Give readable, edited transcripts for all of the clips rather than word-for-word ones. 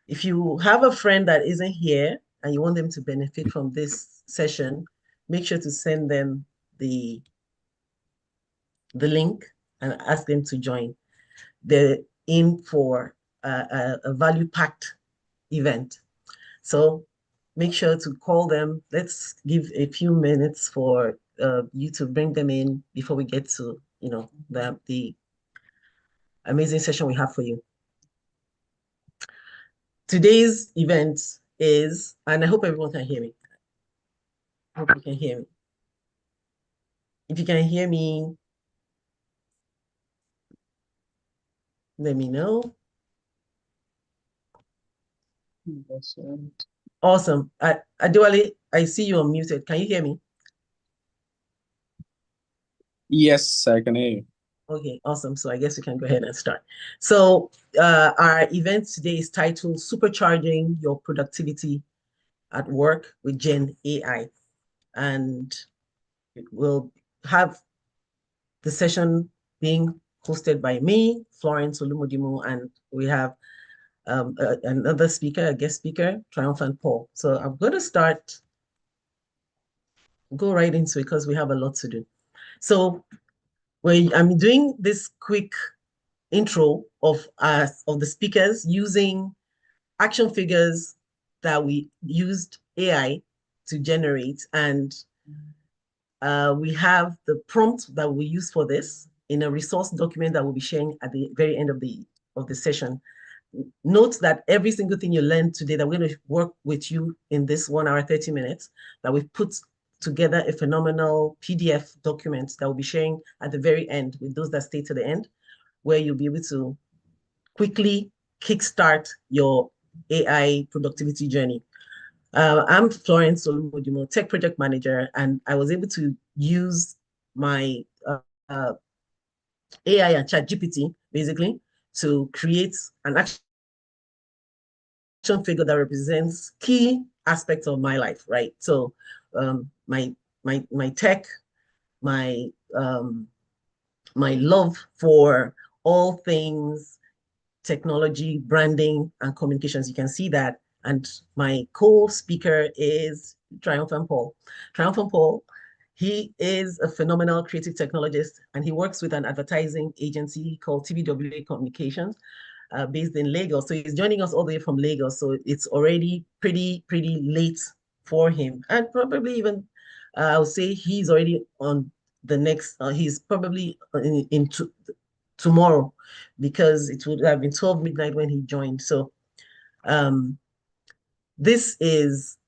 If you have a friend that isn't here and you want them to benefit from this session, make sure to send them the link and ask them to join. They're in for a value-packed event. So make sure to call them. Let's give a few minutes for you to bring them in before we get to, the amazing session we have for you. Today's event is, and I hope everyone can hear me. I hope you can hear me. If you can hear me, let me know. Awesome. Adewale, I see you unmuted. Can you hear me? Yes, I can hear you. Okay, awesome. So I guess we can go ahead and start. So our event today is titled Supercharging Your Productivity at Work with Gen AI. And we'll have the session being hosted by me, Florence Olumodimo, and we have another speaker, a guest speaker, Triumphant Paul. So I'm going to go right into it because we have a lot to do. So I'm doing this quick intro of the speakers using action figures that we used AI to generate. And we have the prompt that we use for this in a resource document that we'll be sharing at the very end of the session. Note that every single thing you learned today that we're going to work with you in this 1 hour, 30 minutes, that we've put together a phenomenal PDF document that we'll be sharing at the very end with those that stay to the end, where you'll be able to quickly kickstart your AI productivity journey. I'm Florence Olumodimo, Tech Project Manager, and I was able to use my AI and ChatGPT basically to create an action figure that represents key aspects of my life, right? So my tech, my my love for all things technology, branding, and communications. You can see that. And my co-speaker is Triumphant Paul. Triumphant Paul, he is a phenomenal creative technologist, and he works with an advertising agency called TVWA Communications, based in Lagos. So he's joining us all the way from Lagos. So it's already pretty late for him, and probably even I would say he's already on the next. He's probably into tomorrow because it would have been 12 midnight when he joined. So this is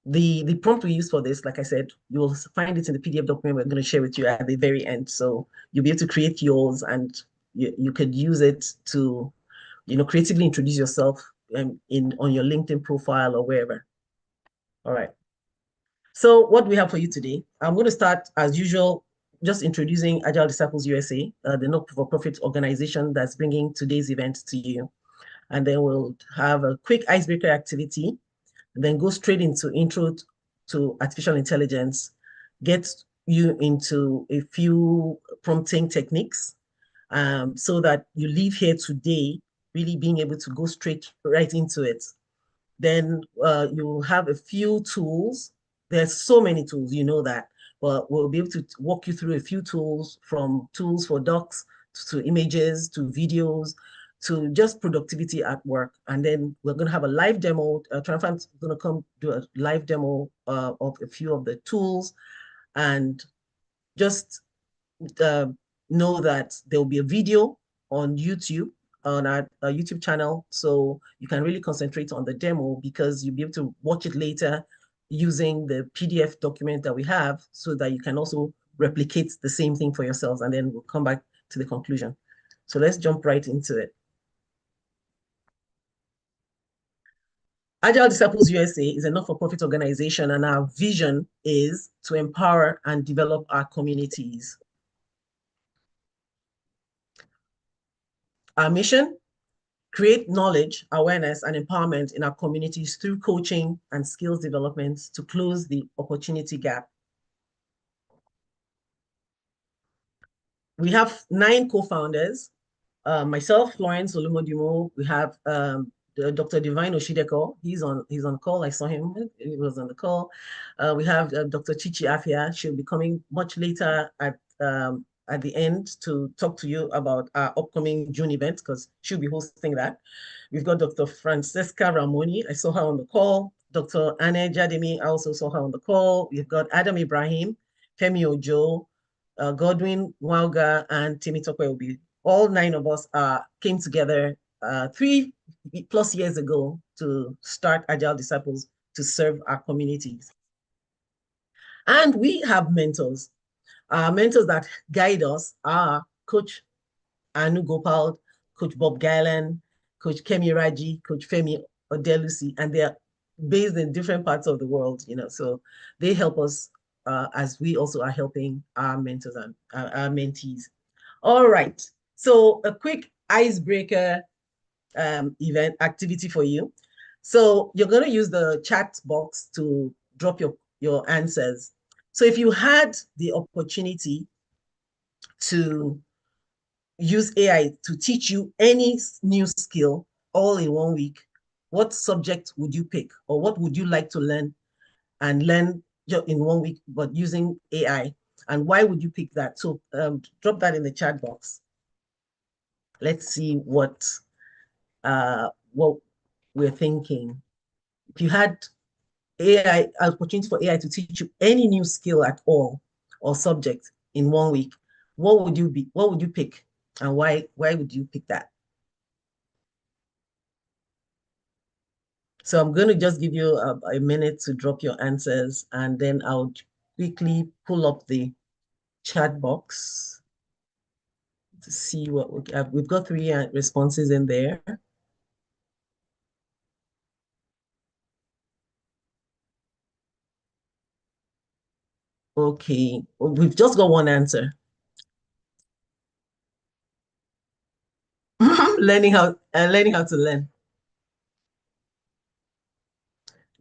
the prompt we use for this. Like I said, you will find it in the PDF document we're going to share with you at the very end. So you'll be able to create yours, and you could use it to, creatively introduce yourself on your LinkedIn profile or wherever. All right. So what do we have for you today? I'm going to start as usual, just introducing Agile Disciples USA, the not-for-profit organization that's bringing today's event to you. And then we'll have a quick icebreaker activity, and then go straight into intro to artificial intelligence, get you into a few prompting techniques, so that you leave here today really being able to go straight right into it. Then you'll have a few tools. There's so many tools, you know that, but we'll be able to walk you through a few tools, from tools for docs to images to videos to just productivity at work. And then we're going to have a live demo. Triumphant's going to come do a live demo of a few of the tools. And just know that there will be a video on YouTube, on our YouTube channel, so you can really concentrate on the demo, because you'll be able to watch it later using the PDF document that we have, so that you can also replicate the same thing for yourselves, and then we'll come back to the conclusion. So let's jump right into it. Agile Disciples USA is a not-for-profit organization, and our vision is to empower and develop our communities. Our mission: create knowledge, awareness, and empowerment in our communities through coaching and skills development to close the opportunity gap. We have 9 co-founders, myself, Florence Olumodimo. We have Dr. Divine Oshideko. He's on call. I saw him. He was on the call. We have Dr. Chichi Afia. She'll be coming much later at the end to talk to you about our upcoming June event because she'll be hosting that. We've got Dr. Francesca Ramoni. I saw her on the call. Dr. Anne Jademi. I also saw her on the call. We've got Adam Ibrahim, Femi Ojo, Godwin Wauga, and Timmy Tokwe will be all nine of us came together 3+ years ago to start Agile Disciples to serve our communities. And we have mentors. Mentors that guide us are Coach Anu Gopal, Coach Bob Gailan, Coach Kemi Raji, Coach Femi Odelusi, and they're based in different parts of the world, so they help us as we also are helping our mentors and our mentees. All right. So a quick icebreaker event activity for you. So you're going to use the chat box to drop your answers. So if you had the opportunity to use AI to teach you any new skill all in 1 week, what subject would you pick, or what would you like to learn and learn in 1 week, but using AI? And why would you pick that? So drop that in the chat box. Let's see what we're thinking. If you had AI opportunity for AI to teach you any new skill at all or subject in 1 week, what would you pick, and why would you pick that? So I'm going to just give you a minute to drop your answers, and then I'll quickly pull up the chat box to see what we have. We've got 3 responses in there. Okay, we've just got one answer. learning how to learn.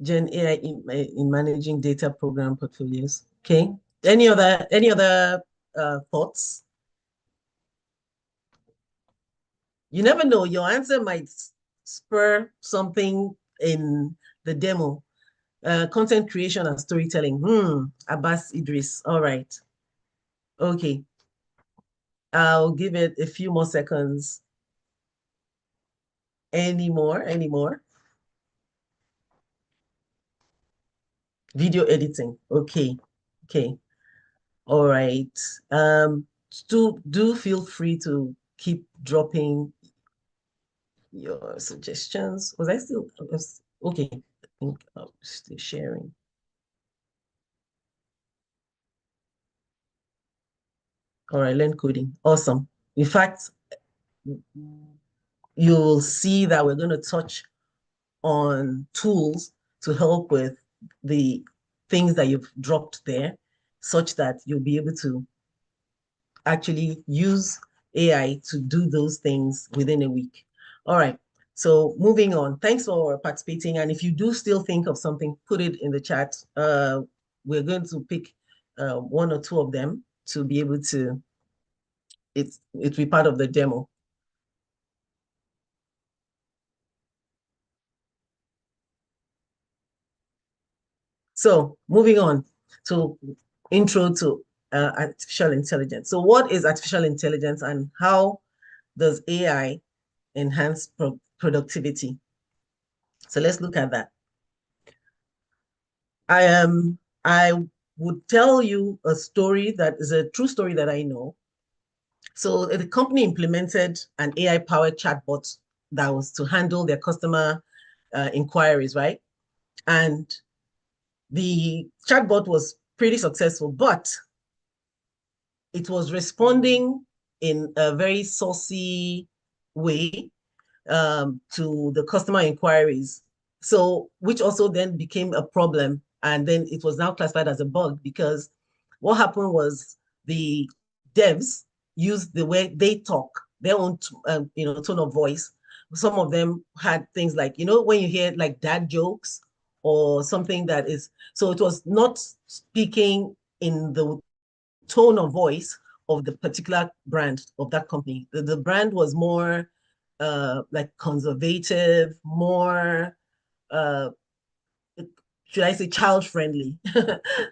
Gen AI in managing data program portfolios. Okay. Any other thoughts? You never know. Your answer might spur something in the demo. Content creation and storytelling. Abbas Idris. All right. Okay. I'll give it a few more seconds. Any more? Video editing. Okay. Okay. All right. Do feel free to keep dropping your suggestions. Okay? I think I'm still sharing. All right, learn coding. Awesome. In fact, you'll see that we're going to touch on tools to help with the things that you've dropped there, such that you'll be able to actually use AI to do those things within a week. All right. So moving on. Thanks for participating. And if you do still think of something, put it in the chat. We're going to pick 1 or 2 of them to be able to it be part of the demo. So moving on to intro to artificial intelligence. So what is artificial intelligence, and how does AI enhance productivity? So let's look at that. I would tell you a story that is a true story that I know. So the company implemented an AI-powered chatbot that was to handle their customer inquiries, right? And the chatbot was pretty successful, but it was responding in a very saucy way to the customer inquiries. So, which also then became a problem. And then it was now classified as a bug, because what happened was the devs used the way they talk, their own, tone of voice. Some of them had things like, when you hear like dad jokes or something that is, so it was not speaking in the tone of voice of the particular brand of that company. The brand was more like conservative, more should I say child friendly.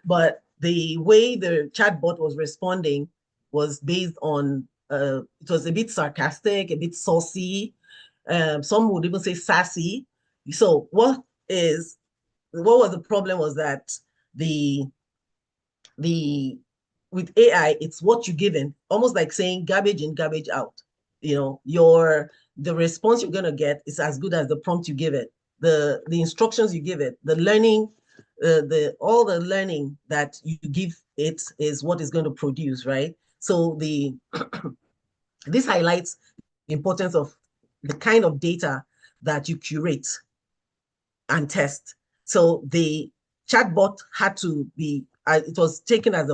But the way the chatbot was responding was based on it was a bit sarcastic, a bit saucy. Some would even say sassy. So what was the problem was that the the with AI, it's what you given, almost like saying garbage in, garbage out. The response you're gonna get is as good as the prompt you give it, the instructions you give it, the learning, the all the learning that you give it is what is going to produce, right? So the this highlights the importance of the kind of data that you curate and test. So the chatbot had to be, it was taken as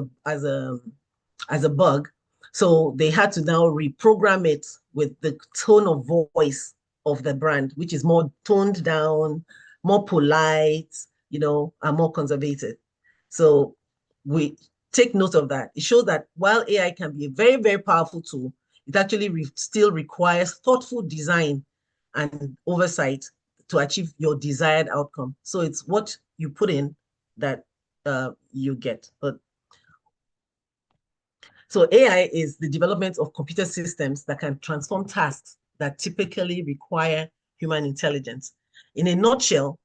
a bug. So they had to now reprogram it with the tone of voice of the brand, which is more toned down, more polite, and more conservative. So we take note of that. It shows that while AI can be a very, very powerful tool, it actually still requires thoughtful design and oversight to achieve your desired outcome. So it's what you put in that you get. But so AI is the development of computer systems that can transform tasks that typically require human intelligence. In a nutshell,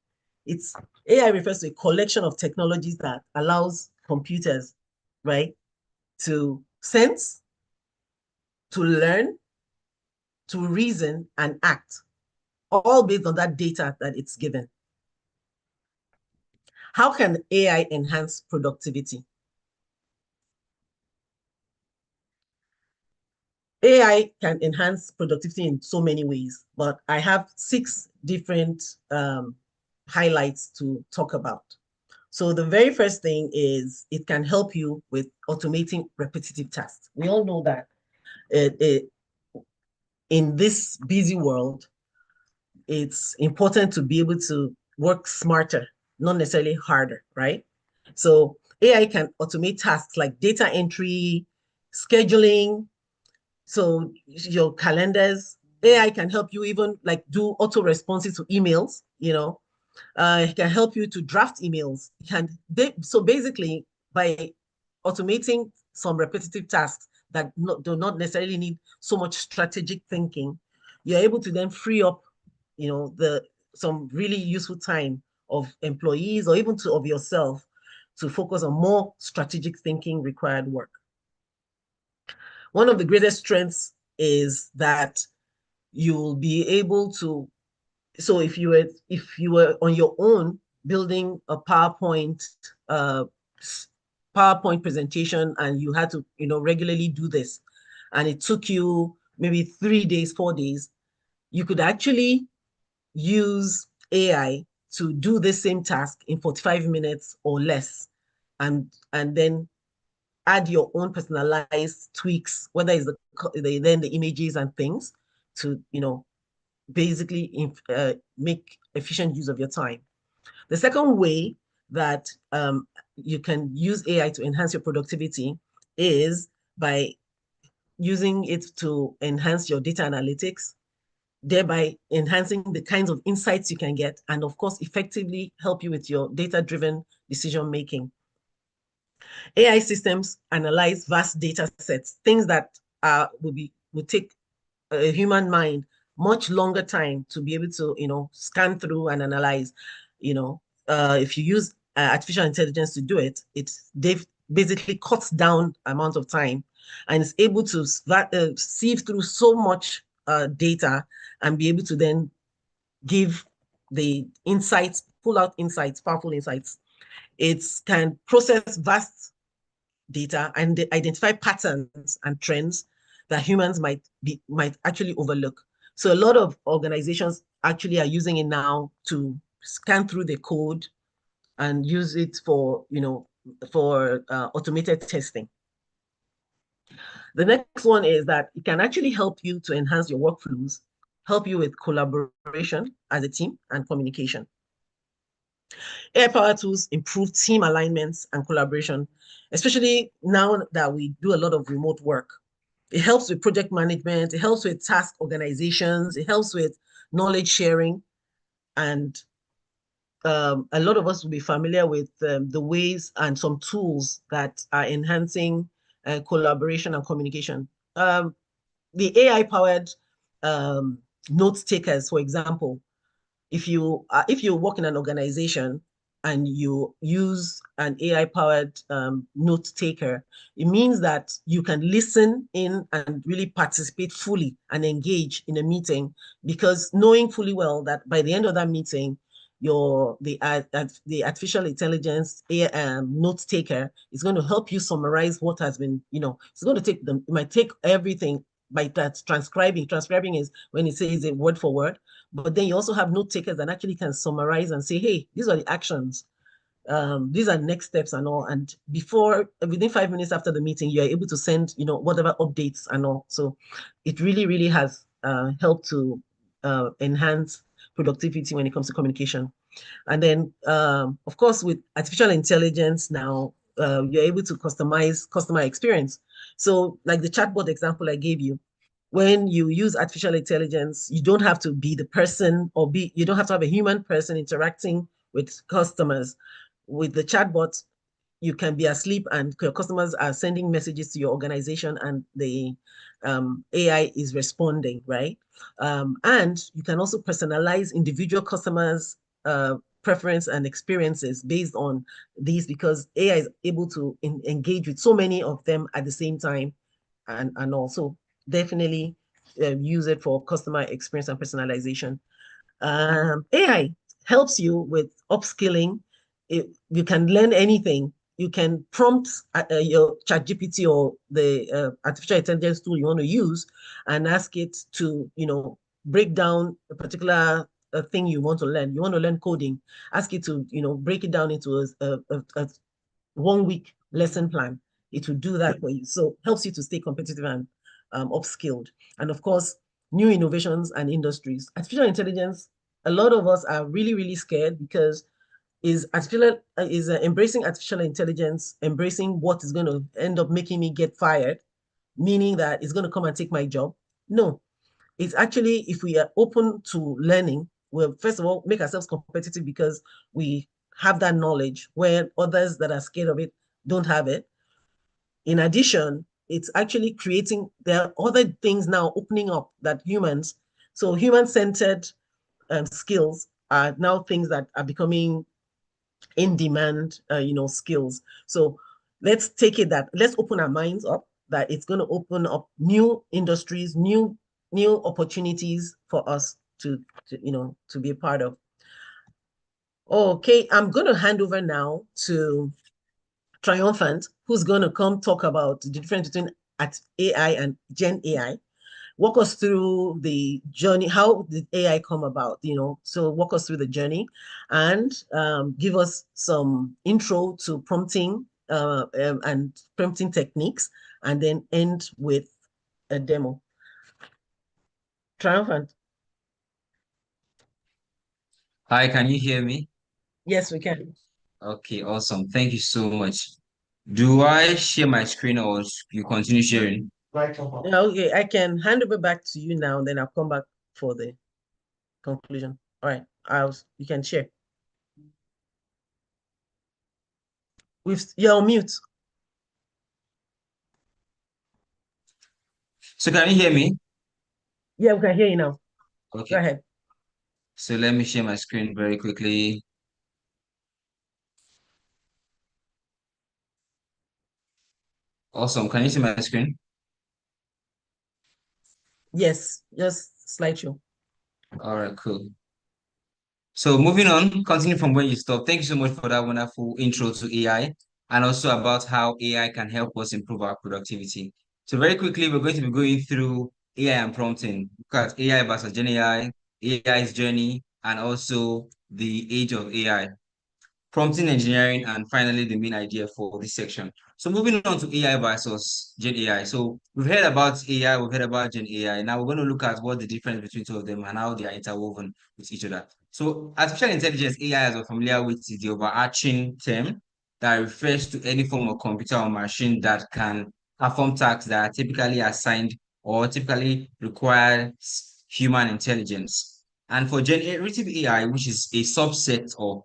it's AI refers to a collection of technologies that allows computers, right, to sense, to learn, to reason, and act, all based on that data that it's given. How can AI enhance productivity? AI can enhance productivity in so many ways, but I have 6 different highlights to talk about. So the very first thing is it can help you with automating repetitive tasks. We all know that in this busy world, it's important to be able to work smarter, not necessarily harder, right? So AI can automate tasks like data entry, scheduling, so your calendars. AI can help you even like do auto responses to emails. It can help you to draft emails. So basically, by automating some repetitive tasks that do not necessarily need so much strategic thinking, you're able to then free up, the some really useful time of employees or even of yourself to focus on more strategic thinking required work. One of the greatest strengths is that you'll be able to, so if you were on your own building a uh, PowerPoint presentation and you had to, regularly do this, and it took you maybe 3 days, 4 days, you could actually use AI to do the same task in 45 minutes or less, and then add your own personalized tweaks, whether it's the images and things to, basically make efficient use of your time. The second way that you can use AI to enhance your productivity is by using it to enhance your data analytics, thereby enhancing the kinds of insights you can get, and of course, effectively help you with your data-driven decision making. AI systems analyze vast data sets, things that would take a human mind much longer time to be able to, scan through and analyze. If you use artificial intelligence to do it, they've basically cuts down amount of time and is able to sieve through so much data and be able to then give the insights, pull out insights, powerful insights. It can process vast data and identify patterns and trends that humans might actually overlook. So a lot of organizations actually are using it now to scan through the code and use it for automated testing. The next one is that it can actually help you to enhance your workflows, help you with collaboration as a team and communication. AI-powered tools improve team alignments and collaboration, especially now that we do a lot of remote work. It helps with project management, it helps with task organizations, it helps with knowledge sharing, and a lot of us will be familiar with the ways and some tools that are enhancing collaboration and communication. The AI-powered note takers, for example, if you work in an organization and you use an AI powered note taker, it means that you can listen in and really participate fully and engage in a meeting, because knowing fully well that by the end of that meeting, the artificial intelligence note taker is going to help you summarize what has been, it's going to take them, it might take everything by that transcribing. Transcribing is when it says it word for word, but then you also have note takers that actually can summarize and say, hey, these are the actions. These are next steps and all. And within 5 minutes after the meeting, you're able to send, whatever updates and all. So it really, really has helped to enhance productivity when it comes to communication. And then, of course, with artificial intelligence now, you're able to customize customer experience. So like the chatbot example I gave you, when you use artificial intelligence, you don't have to be the person you don't have to have a human person interacting with customers. With the chatbot, you can be asleep and your customers are sending messages to your organization and the AI is responding, right? And you can also personalize individual customers' preference and experiences based on these, because AI is able to engage with so many of them at the same time, and also definitely use it for customer experience and personalization. AI helps you with upskilling. You can learn anything. You can prompt your ChatGPT or the artificial intelligence tool you want to use and ask it to, break down a particular thing you want to learn. You want to learn coding. Ask it to, break it down into a 1 week lesson plan. It will do that for you. So helps you to stay competitive and upskilled. And of course, new innovations and industries. Artificial intelligence, a lot of us are really, really scared because is embracing artificial intelligence, embracing what is going to end up making me get fired, meaning that it's going to come and take my job. No, it's actually, if we are open to learning, we'll first of all make ourselves competitive because we have that knowledge where others that are scared of it don't have it. In addition, it's actually creating, there are other things now opening up that so human-centered skills are now things that are becoming in demand, skills. So let's open our minds up that it's going to open up new industries, new opportunities for us to be a part of. Okay, I'm going to hand over now to Triumphant, who's going to come talk about the difference between AI and Gen AI. Walk us through the journey. How did AI come about? So walk us through the journey and give us some intro to prompting and prompting techniques, and then end with a demo. Triumphant. Hi, can you hear me? Yes, we can. Okay, awesome. Thank you so much. Do I share my screen or you continue sharing? Okay, I can hand over back to you now, and then I'll come back for the conclusion. All right, you can share. You're on mute. So can you hear me? Yeah, we can hear you now. Go Okay. ahead. So let me share my screen very quickly. Awesome. Can you see my screen? Yes, just slideshow. All right, cool. So moving on, continue from where you stopped. Thank you so much for that wonderful intro to AI and also about how AI can help us improve our productivity. So very quickly, we're going to be going through AI and prompting. Look at AI versus Gen AI, AI's journey, and also the age of AI, prompting engineering, and finally the main idea for this section. So moving on to AI versus Gen AI. So we've heard about AI, we've heard about Gen AI. Now we're going to look at what the difference between two of them and how they are interwoven with each other. So artificial intelligence, AI, as we're familiar with, is the overarching term that refers to any form of computer or machine that can perform tasks that are typically assigned or typically require human intelligence. And for generative AI, which is a subset of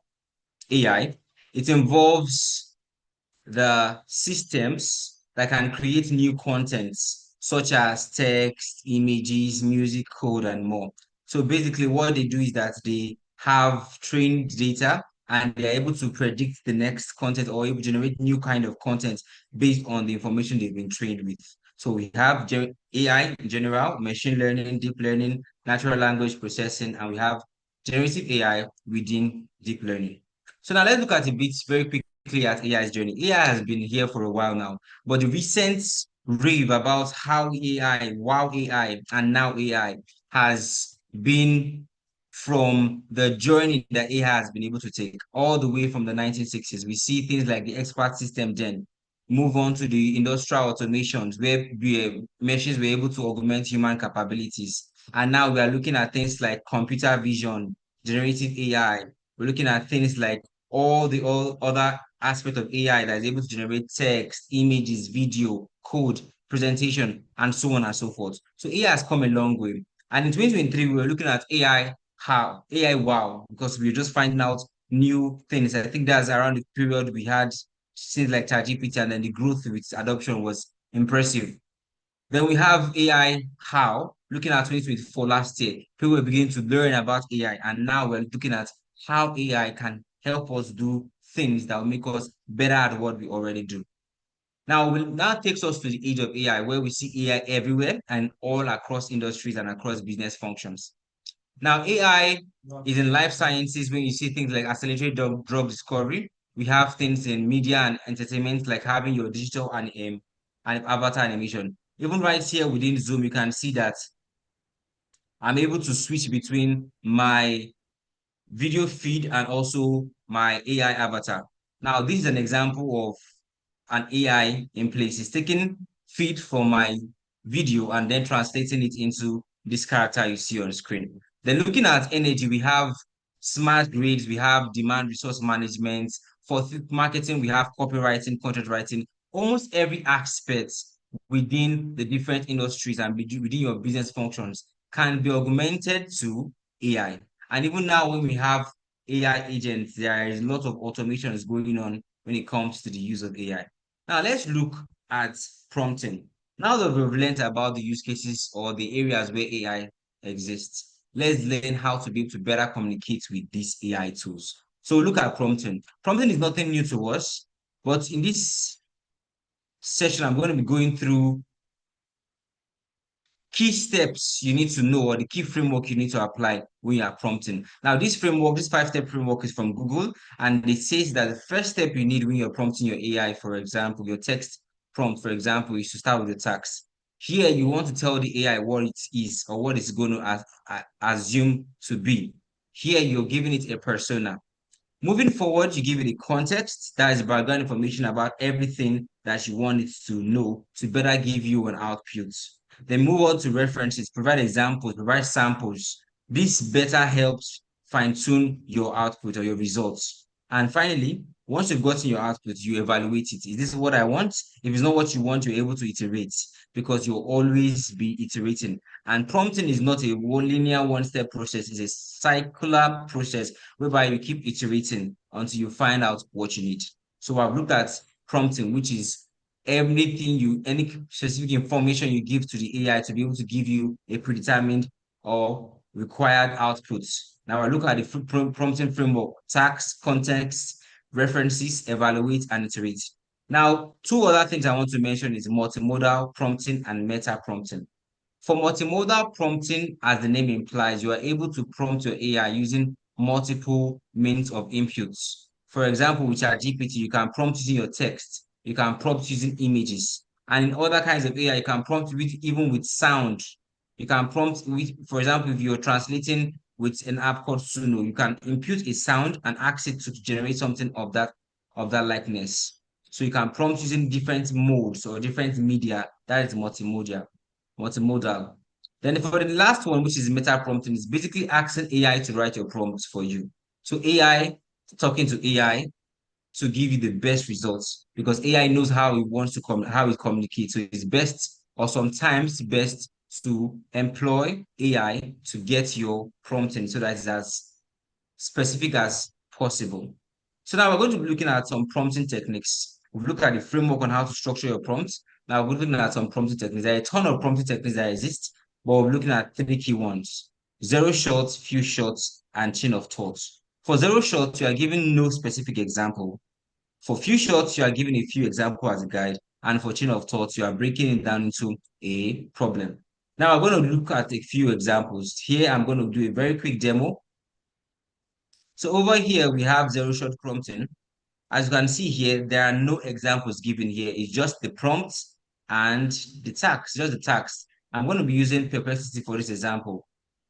AI, it involves the systems that can create new contents such as text, images, music, code, and more. So basically, what they do is that they have trained data and they're able to predict the next content or able to generate new kind of content based on the information they've been trained with. So we have AI in general, machine learning, deep learning, natural language processing, and we have generative AI within deep learning. So now let's look at a bit very quickly at AI's journey. AI has been here for a while now, but the recent rave about how AI, wow AI, and now AI has been from the journey that AI has been able to take all the way from the 1960s. We see things like the expert system then move on to the industrial automations where machines were able to augment human capabilities. And now we are looking at things like computer vision, generative AI. We're looking at things like all other aspects of AI that is able to generate text, images, video, code, presentation, and so on and so forth. So AI has come a long way. And in 2023, we were looking at AI wow, because we were just finding out new things. I think that's around the period we had things like ChatGPT, and then the growth with its adoption was impressive. Then we have AI how, looking at 2024 last year, people were beginning to learn about AI, and now we're looking at how AI can help us do things that will make us better at what we already do. Now takes us to the age of AI, where we see AI everywhere and all across industries and across business functions. Now, AI is in life sciences when you see things like accelerated drug discovery. We have things in media and entertainment, like having your digital and avatar animation. Even right here within Zoom, you can see that I'm able to switch between my video feed and also my AI avatar. Now, this is an example of an AI in place. It's taking feed from my video and then translating it into this character you see on screen. Then looking at energy, we have smart grids, we have demand resource management. For marketing, we have copywriting, content writing, almost every aspect within the different industries and within your business functions can be augmented to AI. And even now, when we have AI agents, there is a lot of automations going on when it comes to the use of AI. Now, let's look at prompting. Now that we've learned about the use cases or the areas where AI exists, let's learn how to be able to better communicate with these AI tools. So look at prompting. Prompting is nothing new to us, but in this session, I'm going to be going through key steps you need to know or the key framework you need to apply when you are prompting. Now, this framework, this 5-step framework is from Google, and it says that the first step you need when you're prompting your AI, for example, your text prompt, for example, is to start with the task. Here, you want to tell the AI what it is or what it's going to assume to be. Here, you're giving it a persona. Moving forward, you give it a context, that is background information about everything that you want it to know to better give you an output. Then move on to references, provide examples, provide samples. This better helps fine-tune your output or your results. And finally, once you've gotten your output, you evaluate it. Is this what I want? If it's not what you want, you're able to iterate because you'll always be iterating. And prompting is not a linear one-step process, it's a circular process whereby you keep iterating until you find out what you need. So I've looked at prompting, which is any specific information you give to the AI to be able to give you a predetermined or required outputs. Now I look at the prompting framework: task, context, references, evaluate, and iterate. Now, two other things I want to mention is multimodal prompting and meta prompting. For multimodal prompting, as the name implies, you are able to prompt your AI using multiple means of inputs. For example, with ChatGPT, you can prompt using your text, you can prompt using images, and in other kinds of AI, you can prompt even with sound. You can prompt with, for example, if you're translating with an app called Suno, you can input a sound and ask it to generate something of that likeness. So you can prompt using different modes or different media. That is multimodal. Then for the last one, which is meta prompting, is basically asking AI to write your prompts for you. So AI, talking to AI to give you the best results, because AI knows how it wants to how it communicates. So it's best, or sometimes best, to employ AI to get your prompting so that it's as specific as possible. So now we're going to be looking at some prompting techniques. We've looked at the framework on how to structure your prompts. Now we're looking at some prompting techniques. There are a ton of prompting techniques that exist, but we're looking at three key ones: zero shots, few shots, and chain of thoughts. For zero shots, you are given no specific example. For few shots, you are given a few examples as a guide. And for chain of thoughts, you are breaking it down into a problem. Now, I'm going to look at a few examples. Here, I'm going to do a very quick demo. So over here, we have zero shot prompting. As you can see here, there are no examples given here. It's just the prompt and the task, just the task. I'm going to be using Perplexity for this example.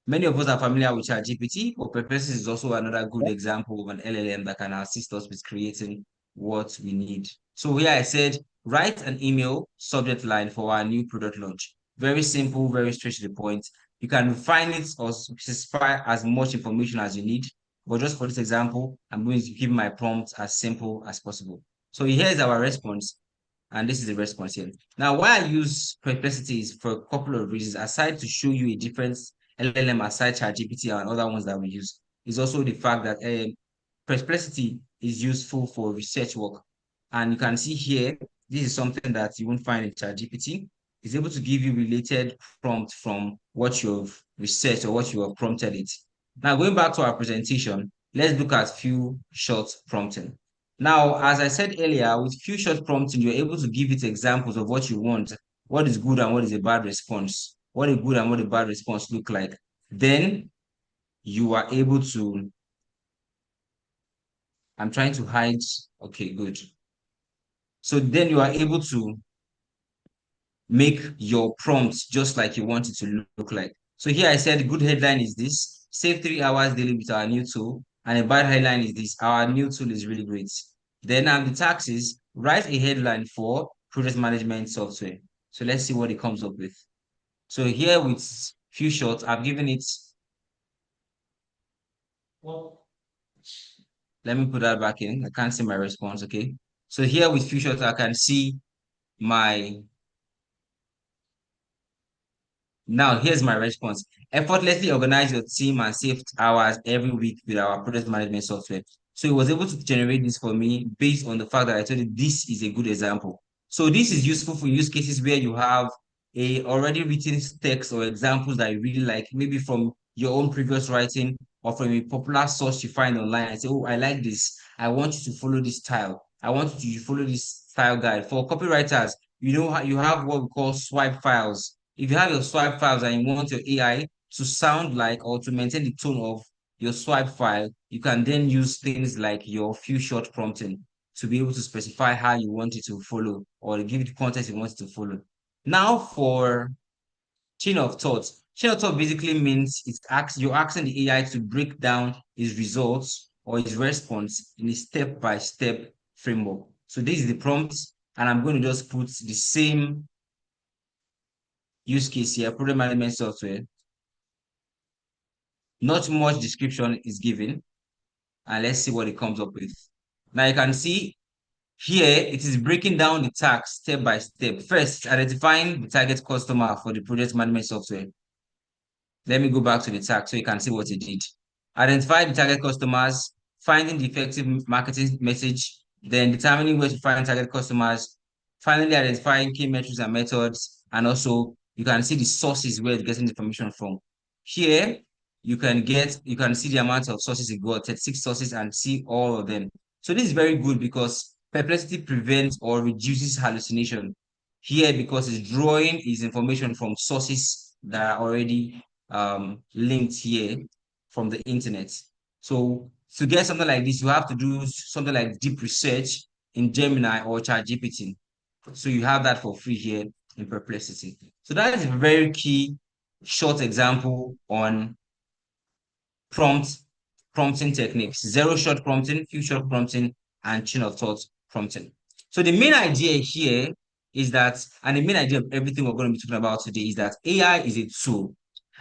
Many of us are familiar with ChatGPT, but Perplexity is also another good example of an LLM that can assist us with creating what we need. So here I said, write an email subject line for our new product launch. Very simple, very straight to the point. You can refine it or specify as much information as you need. But just for this example, I'm going to keep my prompt as simple as possible. So here is our response, and this is the response here. Now, why I use Perplexity is for a couple of reasons. Aside to show you a difference, LLM aside ChatGPT and other ones that we use, is also the fact that Perplexity is useful for research work. And you can see here, this is something that you won't find in ChatGPT. It's able to give you related prompt from what you've researched or what you have prompted it. Now, going back to our presentation, let's look at few short prompting. Now, as I said earlier, with few short prompting, you're able to give it examples of what you want, what is good and what is a bad response, what a good and what a bad response look like. Then you are able to, I'm trying to hide, okay, good. So then you are able to make your prompts just like you want it to look like. So here I said good headline is this: save 3 hours daily with our new tool. And a bad headline is this: our new tool is really great. Then the task is write a headline for project management software. So let's see what it comes up with. So here with few shots, I've given it. Let me put that back in. I can't see my response. Okay. So here with few shots, I can see my. Now, here's my response. Effortlessly organize your team and save hours every week with our project management software. So it was able to generate this for me based on the fact that I told you this is a good example. So this is useful for use cases where you have a already written text or examples that you really like, maybe from your own previous writing or from a popular source you find online and say, oh, I like this. I want you to follow this style. I want you to follow this style guide. For copywriters, you know how you have what we call swipe files. If you have your swipe files and you want your AI to sound like or to maintain the tone of your swipe file, you can then use things like your few short prompting to be able to specify how you want it to follow or give it the context you want it to follow. Now for chain of thought. Chain of thought basically means you're asking the AI to break down its results or its response in a step-by-step framework. So this is the prompt, and I'm going to just put the same use case here, project management software. Not much description is given, and let's see what it comes up with. Now you can see here it is breaking down the task step by step. First, identifying the target customer for the project management software. Let me go back to the task so you can see what it did. Identify the target customers, finding the effective marketing message, then determining where to find target customers, finally identifying key metrics and methods, and also you can see the sources where it's getting the information from. Here, you can see the amount of sources it got, 36 sources, and see all of them. So this is very good because Perplexity prevents or reduces hallucination. Here, because it's drawing its information from sources that are already linked here from the internet. So to get something like this, you have to do something like deep research in Gemini or ChatGPT. So you have that for free here in Perplexity. So that is a very key short example on prompting techniques: zero shot prompting, few shot prompting, and chain of thought prompting. So the main idea here is that, and the main idea of everything we're going to be talking about today is that AI is a tool.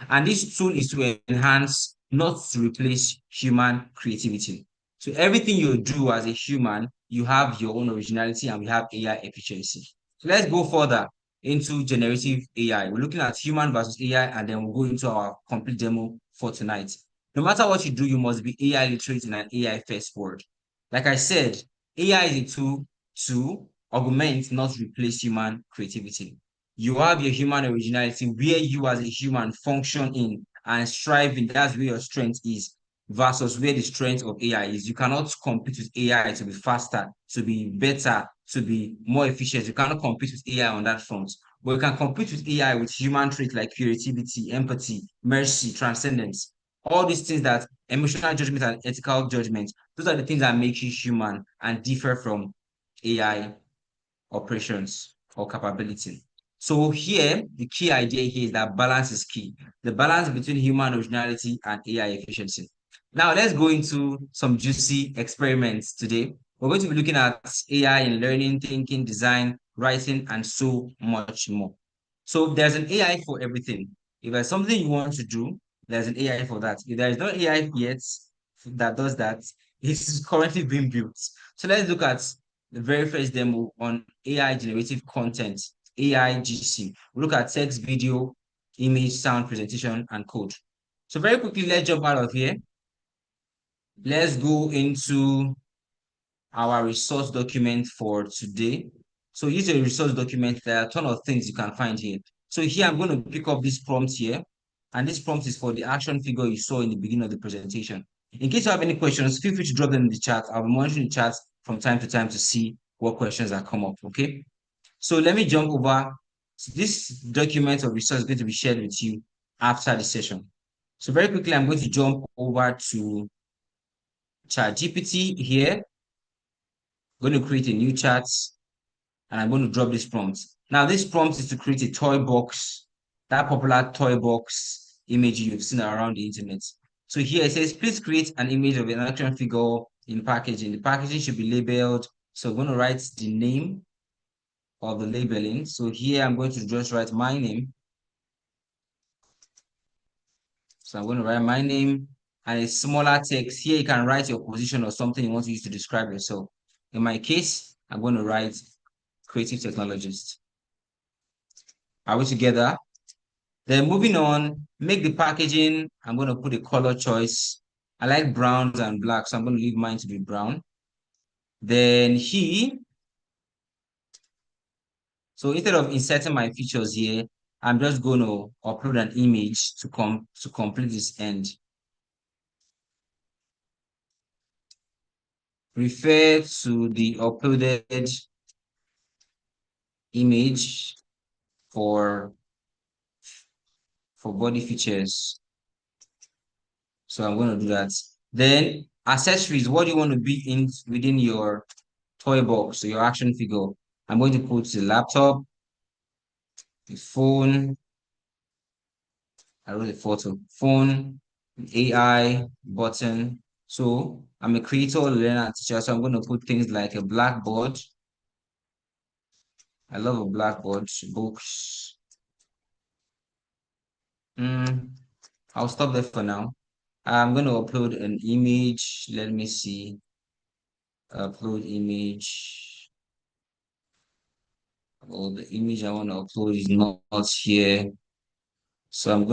And this tool is to enhance, not to replace human creativity. So everything you do as a human, you have your own originality and we have AI efficiency. So let's go further into generative AI. We're looking at human versus AI, and then we'll go into our complete demo for tonight. No matter what you do, you must be AI literate in an AI first world. Like I said, AI is a tool to augment, not replace human creativity. You have your human originality where you as a human function in and striving. That's where your strength is versus where the strength of AI is. You cannot compete with AI to be faster, to be better, to be more efficient. You cannot compete with AI on that front. But you can compete with AI with human traits like creativity, empathy, mercy, transcendence. All these things, that emotional judgment and ethical judgment, those are the things that make you human and differ from AI operations or capability. So here, the key idea here is that balance is key. The balance between human originality and AI efficiency. Now let's go into some juicy experiments today. We're going to be looking at AI in learning, thinking, design, writing, and so much more. So there's an AI for everything. If there's something you want to do, there's an AI for that. If there is no AI yet that does that, it is currently being built. So let's look at the very first demo on AI generative content, AIGC. We look at text, video, image, sound, presentation, and code. So very quickly, let's jump out of here. Let's go into our resource document for today. So use a resource document. There are a ton of things you can find here. So here I'm going to pick up this prompt here. And this prompt is for the action figure you saw in the beginning of the presentation. In case you have any questions, feel free to drop them in the chat. I'll be monitoring the chat from time to time to see what questions that come up, okay? So let me jump over. So this document or resource is going to be shared with you after the session. So very quickly, I'm going to jump over to ChatGPT here. I'm going to create a new chat and I'm going to drop this prompt. Now, this prompt is to create a toy box, that popular toy box image you've seen around the internet. So here it says, please create an image of an action figure in packaging. The packaging should be labeled. So I'm going to write the name of the labeling. So here I'm going to just write my name. So I'm going to write my name and a smaller text. Here you can write your position or something you want to use to describe yourself. In my case, I'm going to write creative technologist. Are we together? Then moving on, make the packaging. I'm going to put a color choice. I like browns and black, so I'm going to leave mine to be brown. Then so instead of inserting my features here, I'm just going to upload an image to complete this end. Refer to the uploaded image for body features. So I'm going to do that. Then accessories, what do you want to be in within your toy box, so your action figure? I'm going to put the laptop, the phone, I wrote a photo, phone, AI, button. So I'm a creator, learner, and teacher, so I'm going to put things like a blackboard. I love a blackboard, books. I'll stop there for now. I'm going to upload an image. Let me see. Upload image. Oh, the image I want to upload is not here. So I'm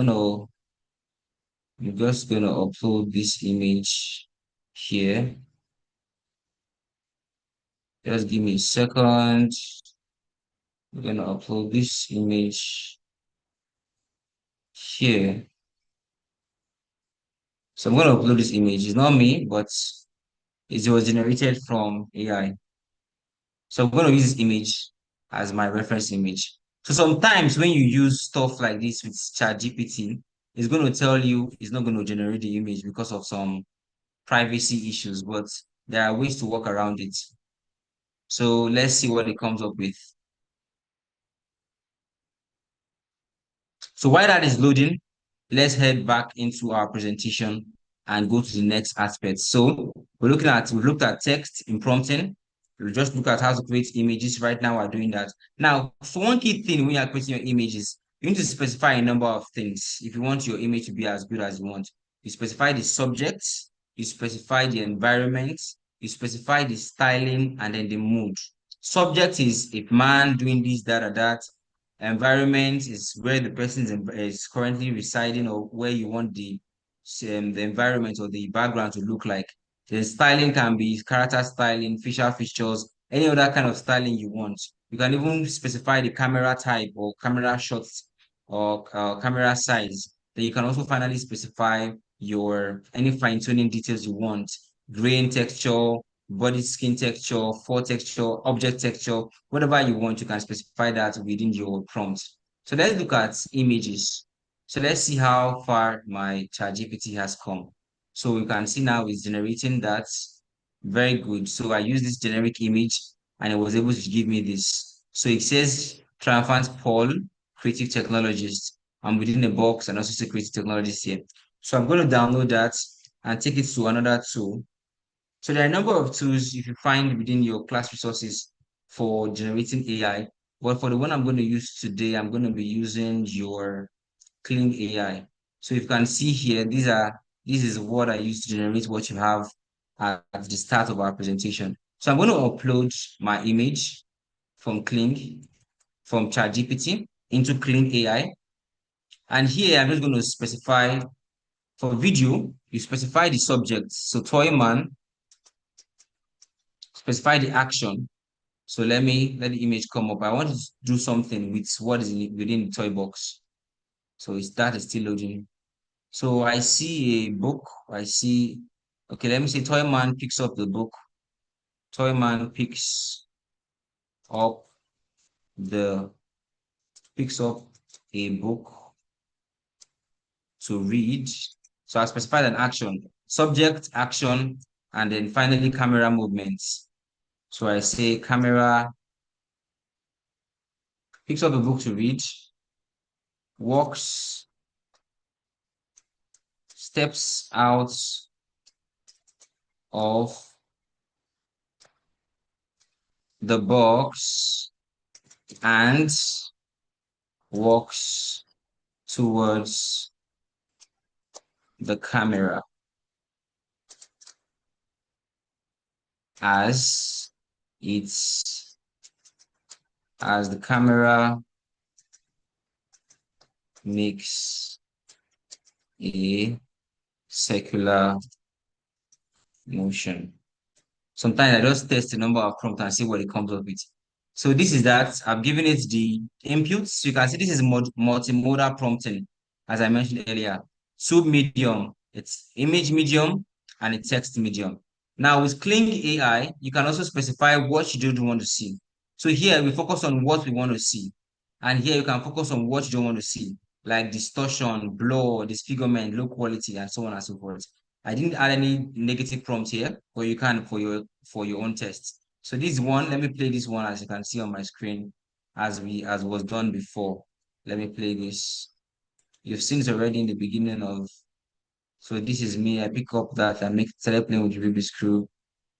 just gonna upload this image here. Just give me a second. We're gonna upload this image here. So I'm gonna upload this image. It's not me, but it was generated from AI. So I'm gonna use this image as my reference image. So sometimes when you use stuff like this with ChatGPT, it's going to tell you it's not going to generate the image because of some privacy issues, but there are ways to work around it. So let's see what it comes up with. So while that is loading, let's head back into our presentation and go to the next aspect. So we've looked at text in prompting. We just look at how to create images. Right now, we're doing that. Now, so one key thing when you're creating your images, you need to specify a number of things if you want your image to be as good as you want. You specify the subject, you specify the environment, you specify the styling, and then the mood. Subject is a man doing this, that, or that. Environment is where the person is currently residing or where you want the environment or the background to look like. The styling can be character styling, facial features, any other kind of styling you want. You can even specify the camera type or camera shots or camera size. Then you can also finally specify your any fine-tuning details you want, grain texture, body skin texture, fur texture, object texture, whatever you want, you can specify that within your prompt. So let's look at images. So let's see how far my ChatGPT has come. So you can see now it's generating that. Very good. So I use this generic image and it was able to give me this. So it says Triumphant Paul, creative technologist. I'm within a box and also say creative technologist here. So I'm going to download that and take it to another tool. So there are a number of tools you can find within your class resources for generating AI. But for the one I'm going to use today, I'm going to be using your Clean AI. So you can see here, this is what I use to generate what you have at the start of our presentation. So I'm going to upload my image from from ChatGPT into Clean AI. And here I'm just going to specify for video, you specify the subject. So toy man, specify the action. So let the image come up. I want to do something with what is within the toy box. So that is still loading. So I see a book. Okay, let me say Toy Man picks up the book. Toy Man up the picks up a book to read. So I specified an action, subject, action, and then finally camera movements. So I say camera picks up a book to read, walks, steps out of the box and walks towards the camera as it's as the camera makes a circular motion. Sometimes I just test the number of prompts and see what it comes up with. So this is that. I've given it the inputs. So you can see this is multimodal prompting, as I mentioned earlier. Two medium, it's image medium and a text medium. Now with Kling AI, you can also specify what you don't want to see. So here we focus on what we want to see. And here you can focus on what you don't want to see, like distortion, blur, disfigurement, low quality, and so on and so forth. I didn't add any negative prompt here, but you can for your own test. So this one, let me play this one as you can see on my screen, as was done before. Let me play this. You've seen it already in the beginning of. So this is me. I pick up that and started playing with the Rubik's Cube,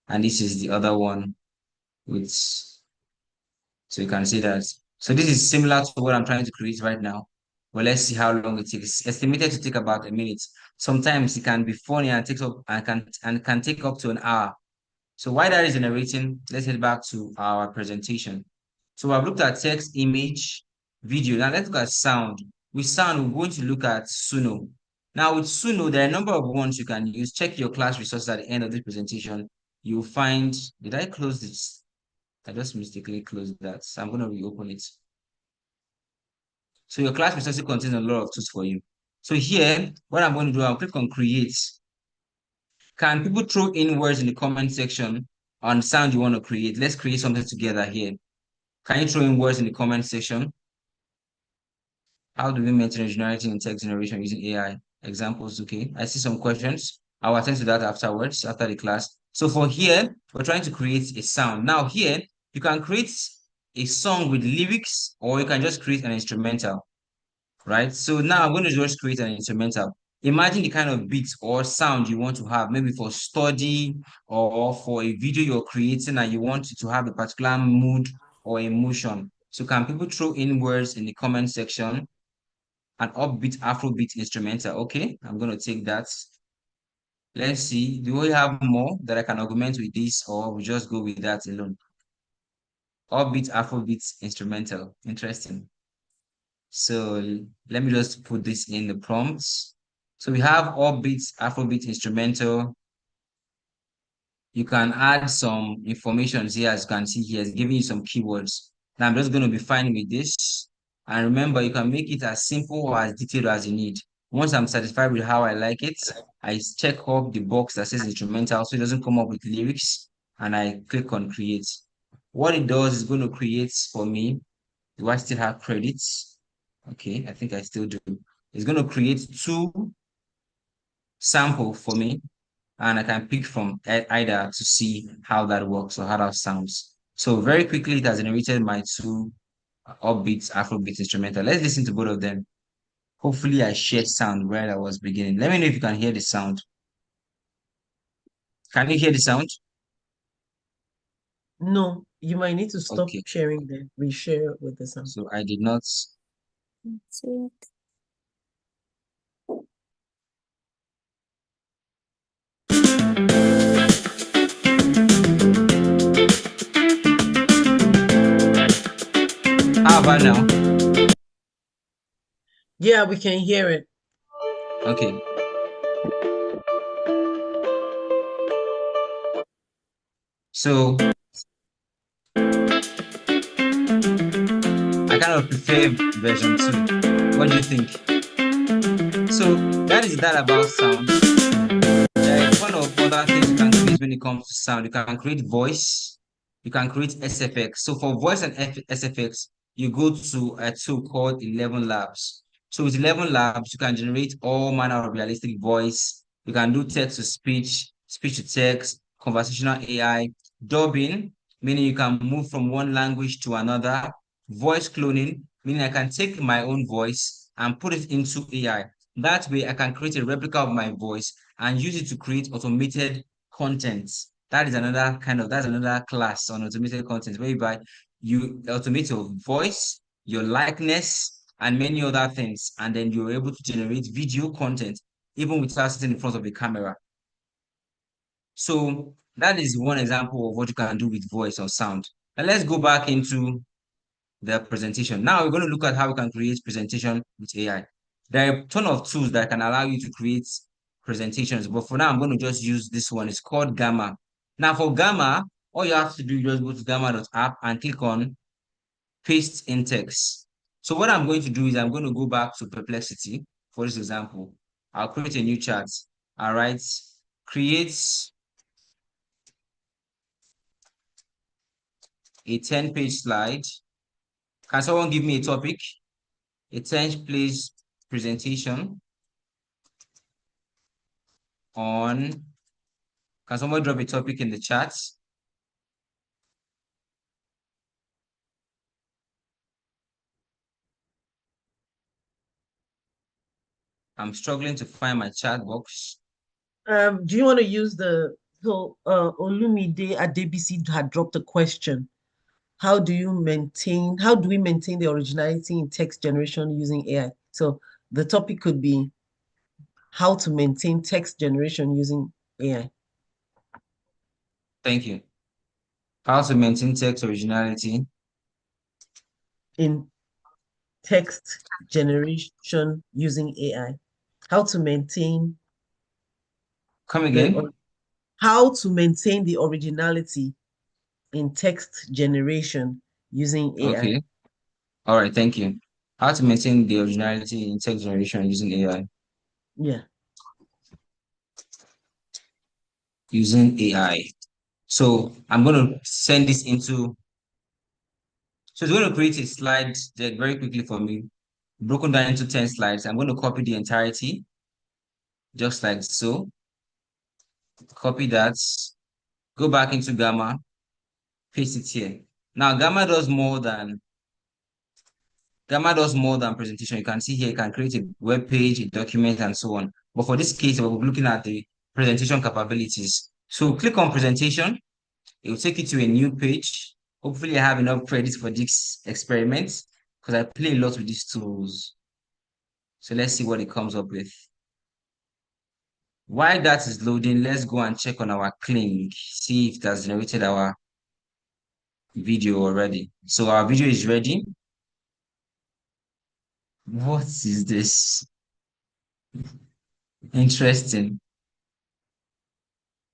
and this is the other one with. So you can see that. So this is similar to what I'm trying to create right now. Well, let's see how long it takes. It's estimated to take about a minute. Sometimes it can be funny and takes up and can take up to an hour. So while that is generating, let's head back to our presentation. So I've looked at text, image, video. Now let's look at sound. With sound, we're going to look at Suno. Now with Suno, there are a number of ones you can use. Check your class resources at the end of this presentation. You'll find, did I close this? I just mistakenly closed that. So I'm going to reopen it. So your class resources contains a lot of tools for you. So here, what I'm going to do, I'll click on create. Can people throw in words in the comment section on sound you want to create? Let's create something together here. Can you throw in words in the comment section? How do we maintain originality in text generation using AI? Examples, okay. I see some questions. I'll attend to that afterwards, after the class. So for here, we're trying to create a sound. Now here, you can create a song with lyrics, or you can just create an instrumental, right? So now I'm going to just create an instrumental. Imagine the kind of beats or sound you want to have, maybe for study or for a video you're creating and you want it to have a particular mood or emotion. So can people throw in words in the comment section? an upbeat Afrobeat instrumental. Okay, I'm going to take that. Let's see. Do we have more that I can augment with this, or we just go with that alone? Upbeat Afrobeat instrumental. Interesting. So let me just put this in the prompts. So we have upbeat Afrobeat instrumental. You can add some information here, as you can see here, it's giving you some keywords. Now I'm just going to be fine with this. And remember, you can make it as simple or as detailed as you need. Once I'm satisfied with how I like it, I check off the box that says instrumental so it doesn't come up with lyrics, and I click on create. What it does is going to create for me. Do I still have credits? Okay, I think I still do. It's going to create two sample for me, and I can pick from either to see how that works or how that sounds. So very quickly, it has generated my two upbeats, Afrobeat instrumental. Let's listen to both of them. Hopefully, I shared sound where I was beginning. Let me know if you can hear the sound. Can you hear the sound? No, you might need to stop Okay, sharing the reshare with the sound. so I did not. How about now? Yeah, we can hear it. Okay. So I kind of prefer version 2. What do you think? So that is that about sound. There are a ton of other things you can create when it comes to sound. You can create voice, you can create SFX. So for voice and SFX, you go to a tool called 11 Labs. So with 11 Labs, you can generate all manner of realistic voice. You can do text to speech, speech to text, conversational AI, dubbing, meaning you can move from one language to another, voice cloning, meaning I can take my own voice and put it into AI. That way, I can create a replica of my voice and use it to create automated content. That's another class on automated content, whereby you automate your voice, your likeness, and many other things. And then you're able to generate video content even without sitting in front of a camera. So that is one example of what you can do with voice or sound. Now let's go back into the presentation. Now we're going to look at how we can create presentation with AI. There are a ton of tools that can allow you to create presentations, but for now, I'm going to just use this one. It's called Gamma. Now for Gamma, all you have to do is just go to gamma.app and click on paste in text. So what I'm going to do is I'm going to go back to Perplexity for this example. I'll create a new chat. All right. Create a 10-page slide. Can someone give me a topic? A 10-page presentation on, can someone drop a topic in the chat? I'm struggling to find my chat box. Do you want to use the so Olumide Adebisi had dropped a question. How do we maintain the originality in text generation using AI? So the topic could be how to maintain text generation using AI. Thank you. How to maintain text originality. In text generation using AI. How to maintain Come the again? how to maintain the originality in text generation using AI. Okay. All right. Thank you. How to maintain the originality in text generation using AI. Yeah. Using AI. So I'm going to send this into, so it's going to create a slide deck very quickly for me, broken down into 10 slides. I'm going to copy the entirety, just like so. Copy that, go back into Gamma, paste it here. Now, Gamma does more than presentation. You can see here, you can create a web page, a document, and so on. But for this case, we're looking at the presentation capabilities. So click on presentation. It will take you to a new page. Hopefully, I have enough credits for this experiment because I play a lot with these tools. So let's see what it comes up with. While that is loading, let's go and check on our Kling, see if it has generated our video already. So our video is ready. What is this? Interesting.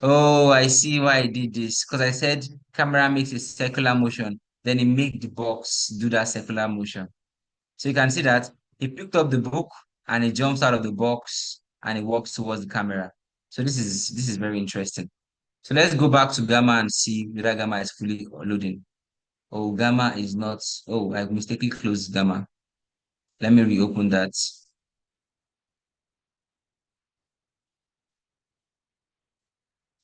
Oh, I see why I did this. Because I said camera makes a circular motion, then it make the box do that circular motion. So you can see that he picked up the book and it jumps out of the box and it walks towards the camera. So this is very interesting. So let's go back to Gamma and see whether Gamma is fully loading. Oh, Gamma is not. Oh, I mistakenly closed Gamma. Let me reopen that.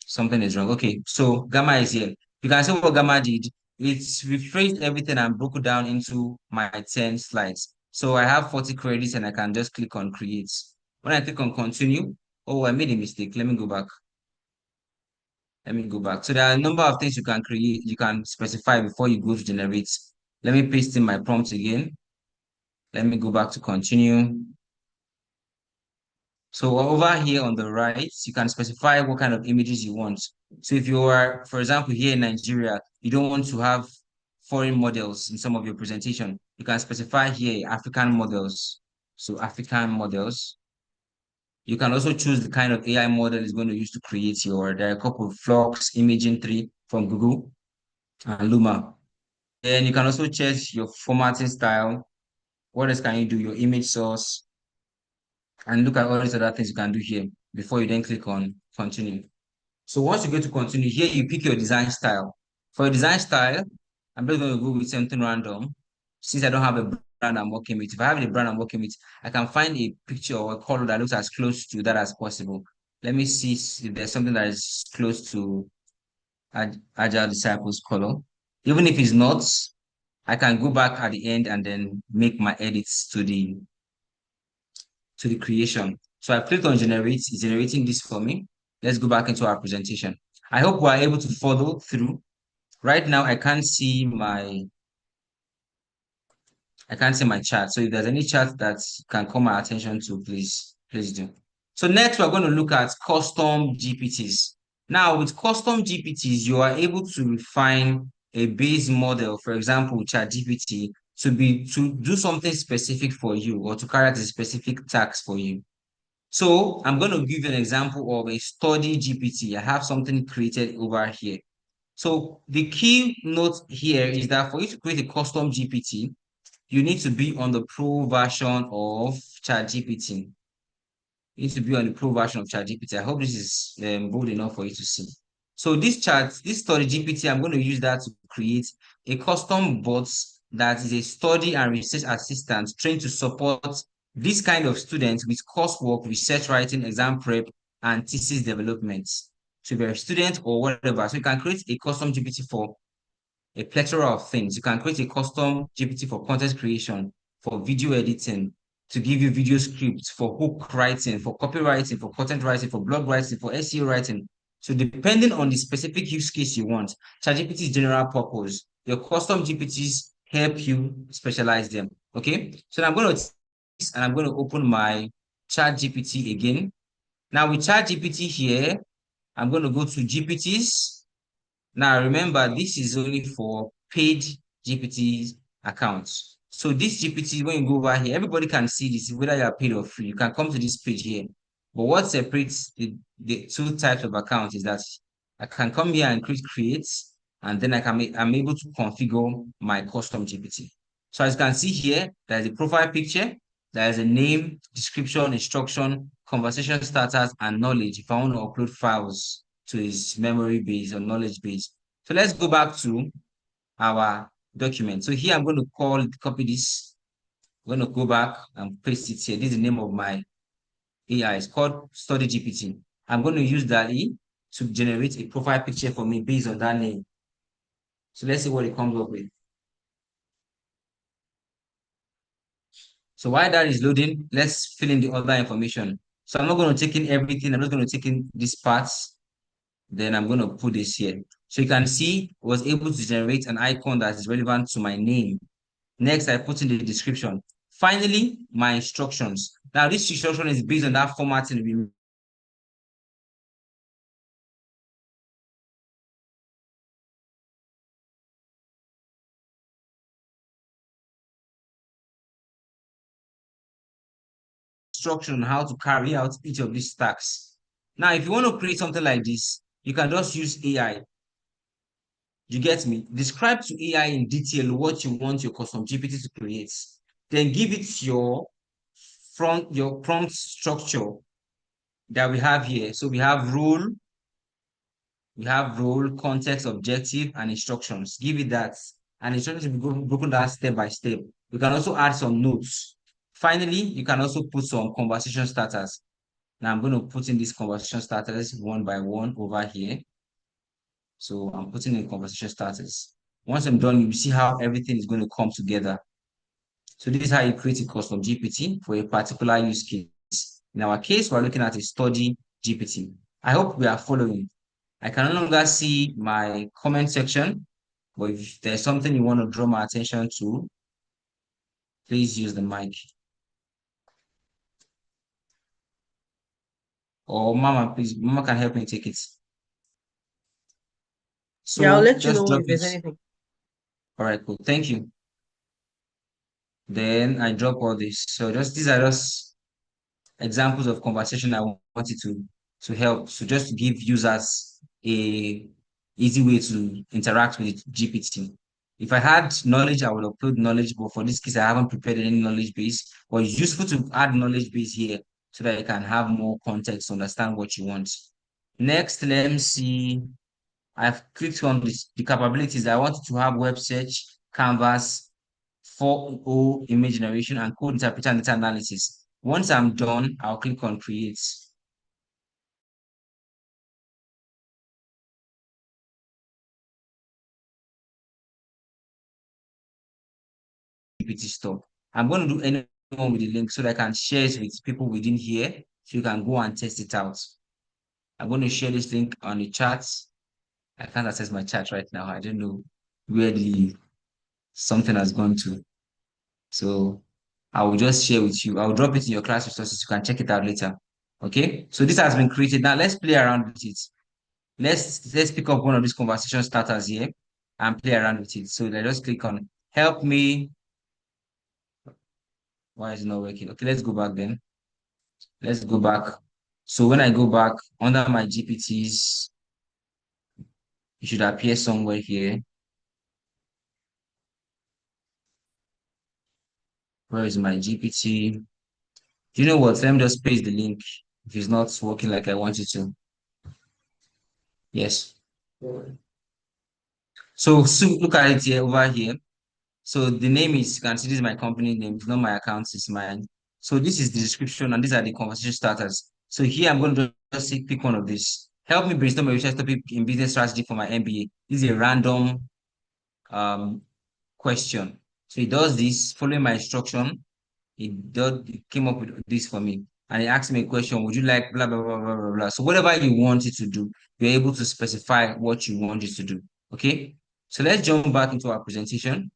Something is wrong. Okay, so Gamma is here. You can see what Gamma did. It's rephrased everything and broke it down into my 10 slides. So I have 40 credits and I can just click on create. When I click on continue, oh, I made a mistake. Let me go back. Let me go back. So there are a number of things you can create, you can specify before you go to generate. Let me paste in my prompt again. Let me go back to continue. So over here on the right, you can specify what kind of images you want. So if you are, for example, here in Nigeria, you don't want to have foreign models in some of your presentation, you can specify here African models. So African models. You can also choose the kind of AI model is going to use to create your, there are a couple of Flux, Imaging 3 from Google and Luma. Then you can also change your formatting style. What else can you do? Your image source, and look at all these other things you can do here before you then click on continue. So once you go to continue, here you pick your design style. For your design style, I'm just going to go with something random. Since I don't have a brand I'm working with, if I have a brand I'm working with, I can find a picture or a color that looks as close to that as possible. Let me see if there's something that is close to Agile Disciples color. Even if it's not, I can go back at the end and then make my edits to the creation. So I clicked on generate, it's generating this for me. Let's go back into our presentation. I hope we're able to follow through. Right now, I can't see my chart. So if there's any chart that can call my attention to, please do. So next, we're going to look at custom GPTs. Now, with custom GPTs, you are able to refine a base model, for example, ChatGPT, to do something specific for you or to carry out a specific task for you. So I'm going to give you an example of a study GPT. I have something created over here. So the key note here is that for you to create a custom GPT, you need to be on the pro version of ChatGPT. You need to be on the pro version of ChatGPT. I hope this is bold enough for you to see. So this study GPT, I'm going to use that to create a custom bot that is a study and research assistant trained to support this kind of students with coursework, research writing, exam prep, and thesis development. So if you're a student or whatever, so you can create a custom GPT for a plethora of things. You can create a custom GPT for content creation, for video editing, to give you video scripts, for hook writing, for copywriting, for content writing, for blog writing, for SEO writing. So depending on the specific use case you want, ChatGPT is general purpose. Your custom GPTs help you specialize them. Okay. So I'm going to open my ChatGPT again. Now with ChatGPT here, I'm going to go to GPTs. Now, remember, this is only for paid GPT accounts. So this GPT, when you go over here, everybody can see this, whether you are paid or free. You can come to this page here. But what separates the two types of accounts is that I can come here and create, and then I'm able to configure my custom GPT. So as you can see here, there's a profile picture, there's a name, description, instruction, conversation starters, and knowledge if I want to upload files to his memory base or knowledge base. So let's go back to our document. So here I'm going to copy this. I'm going to go back and paste it here. This is the name of my AI. It's called Study GPT. I'm going to use DALL-E to generate a profile picture for me based on that name. So let's see what it comes up with. So while that is loading, let's fill in the other information. So I'm not going to take in everything. I'm just going to take in these parts. Then I'm going to put this here. So you can see I was able to generate an icon that is relevant to my name. Next, I put in the description. Finally, my instructions. Now, this instruction is based on that formatting we instruction on how to carry out each of these tasks. Now, if you want to create something like this, you can just use AI. You get me? Describe to AI in detail what you want your custom GPT to create. Then give it your prompt structure that we have here. So we have role, context, objective, and instructions. Give it that. And instructions will be broken down step by step. You can also add some notes. Finally, you can also put some conversation starters. Now I'm going to put in these conversation starters one by one over here. So I'm putting in conversation starters. Once I'm done, you see how everything is going to come together. So this is how you create a custom GPT for a particular use case. In our case, we're looking at a study GPT. I hope we are following. I can no longer see my comment section, but if there's something you want to draw my attention to, please use the mic. Or Mama, please, Mama can help me take it. So Yeah, I'll let you just know drop if it. there's anything. All right, cool. Thank you. Then I drop all this. So these are just examples of conversation I wanted to help. So just to give users a easy way to interact with GPT. If I had knowledge, I would upload knowledge, but for this case, I haven't prepared any knowledge base. But it's useful to add knowledge base here so that you can have more context to understand what you want. Next, let me see. I've clicked on the capabilities. I want to have web search, Canvas, 4.0 image generation, and code interpreter and data analysis. Once I'm done, I'll click on create. GPT store. I'm going to do anyone with the link so that I can share it with people within here so you can go and test it out. I'm going to share this link on the chat. I can't access my chat right now. I don't know where the something has gone to. So I will just share with you. I'll drop it in your class resources. You can check it out later. Okay. So this has been created. Now let's play around with it. Let's pick up one of these conversation starters here and play around with it. So let's just click on help me. Why is it not working? Okay, let's go back then. Let's go back. So when I go back under my GPTs, it should appear somewhere here. Where is my GPT? Do you know what? Let me just paste the link if it's not working like I want it to. Yes. So look at it here over here. So the name is, you can see this is my company name, it's not my account, it's mine. So this is the description and these are the conversation starters. So here I'm going to just say, pick one of these. Help me brainstorm a research topic in business strategy for my MBA. This is a random question. So it does this, following my instruction, it came up with this for me. And it asked me a question, would you like blah, blah, blah, blah, blah, blah. So whatever you want it to do, you're able to specify what you want it to do. Okay. So let's jump back into our presentation.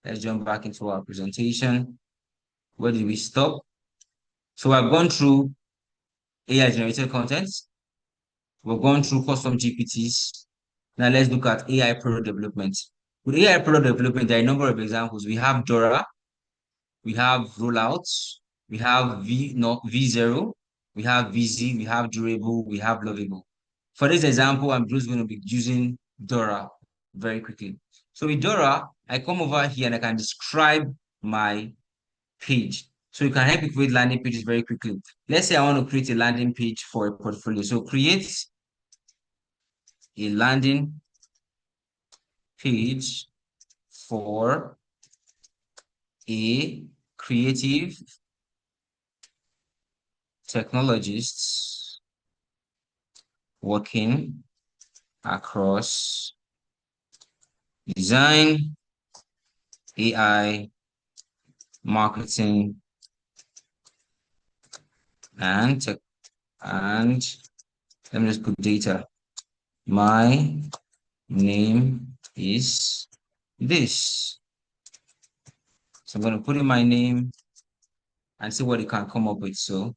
Let's jump back into our presentation. Where did we stop? So I've gone through AI generated content. We've gone through custom GPTs. Now let's look at AI product development. With AI product development, there are a number of examples. We have Dora, we have rollouts, we have V0, we have VZ, we have durable, we have lovable. For this example, I'm just going to be using Dora very quickly. So with Dora, I come over here and I can describe my page. So you can help me create landing pages very quickly. Let's say I want to create a landing page for a portfolio. So create a landing page for a creative technologist working across design, AI, marketing, and tech, and let me just put data. My name is this. So I'm going to put in my name. and see what it can come up with. So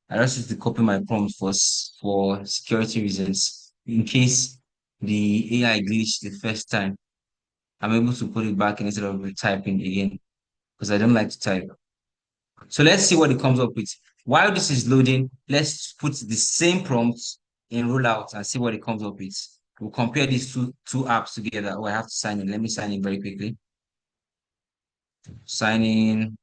I just need to copy my prompt for security reasons. In case the AI glitched the first time, I'm able to put it back in instead of retyping again because I don't like to type. So let's see what it comes up with. While this is loading, let's put the same prompts in rollout and see what it comes up with. We'll compare these two apps together. Oh, I have to sign in. Let me sign in very quickly. Sign in.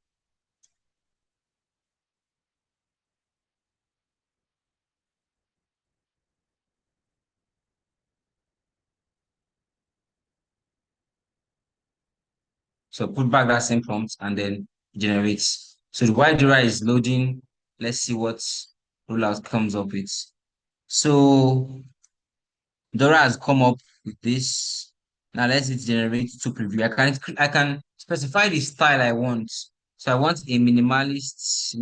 So put back that same prompt and then generates. So while Dora is loading, let's see what rollout comes up with. So Dora has come up with this. Now let's hit generate to preview. I can specify the style I want. So I want a minimalist.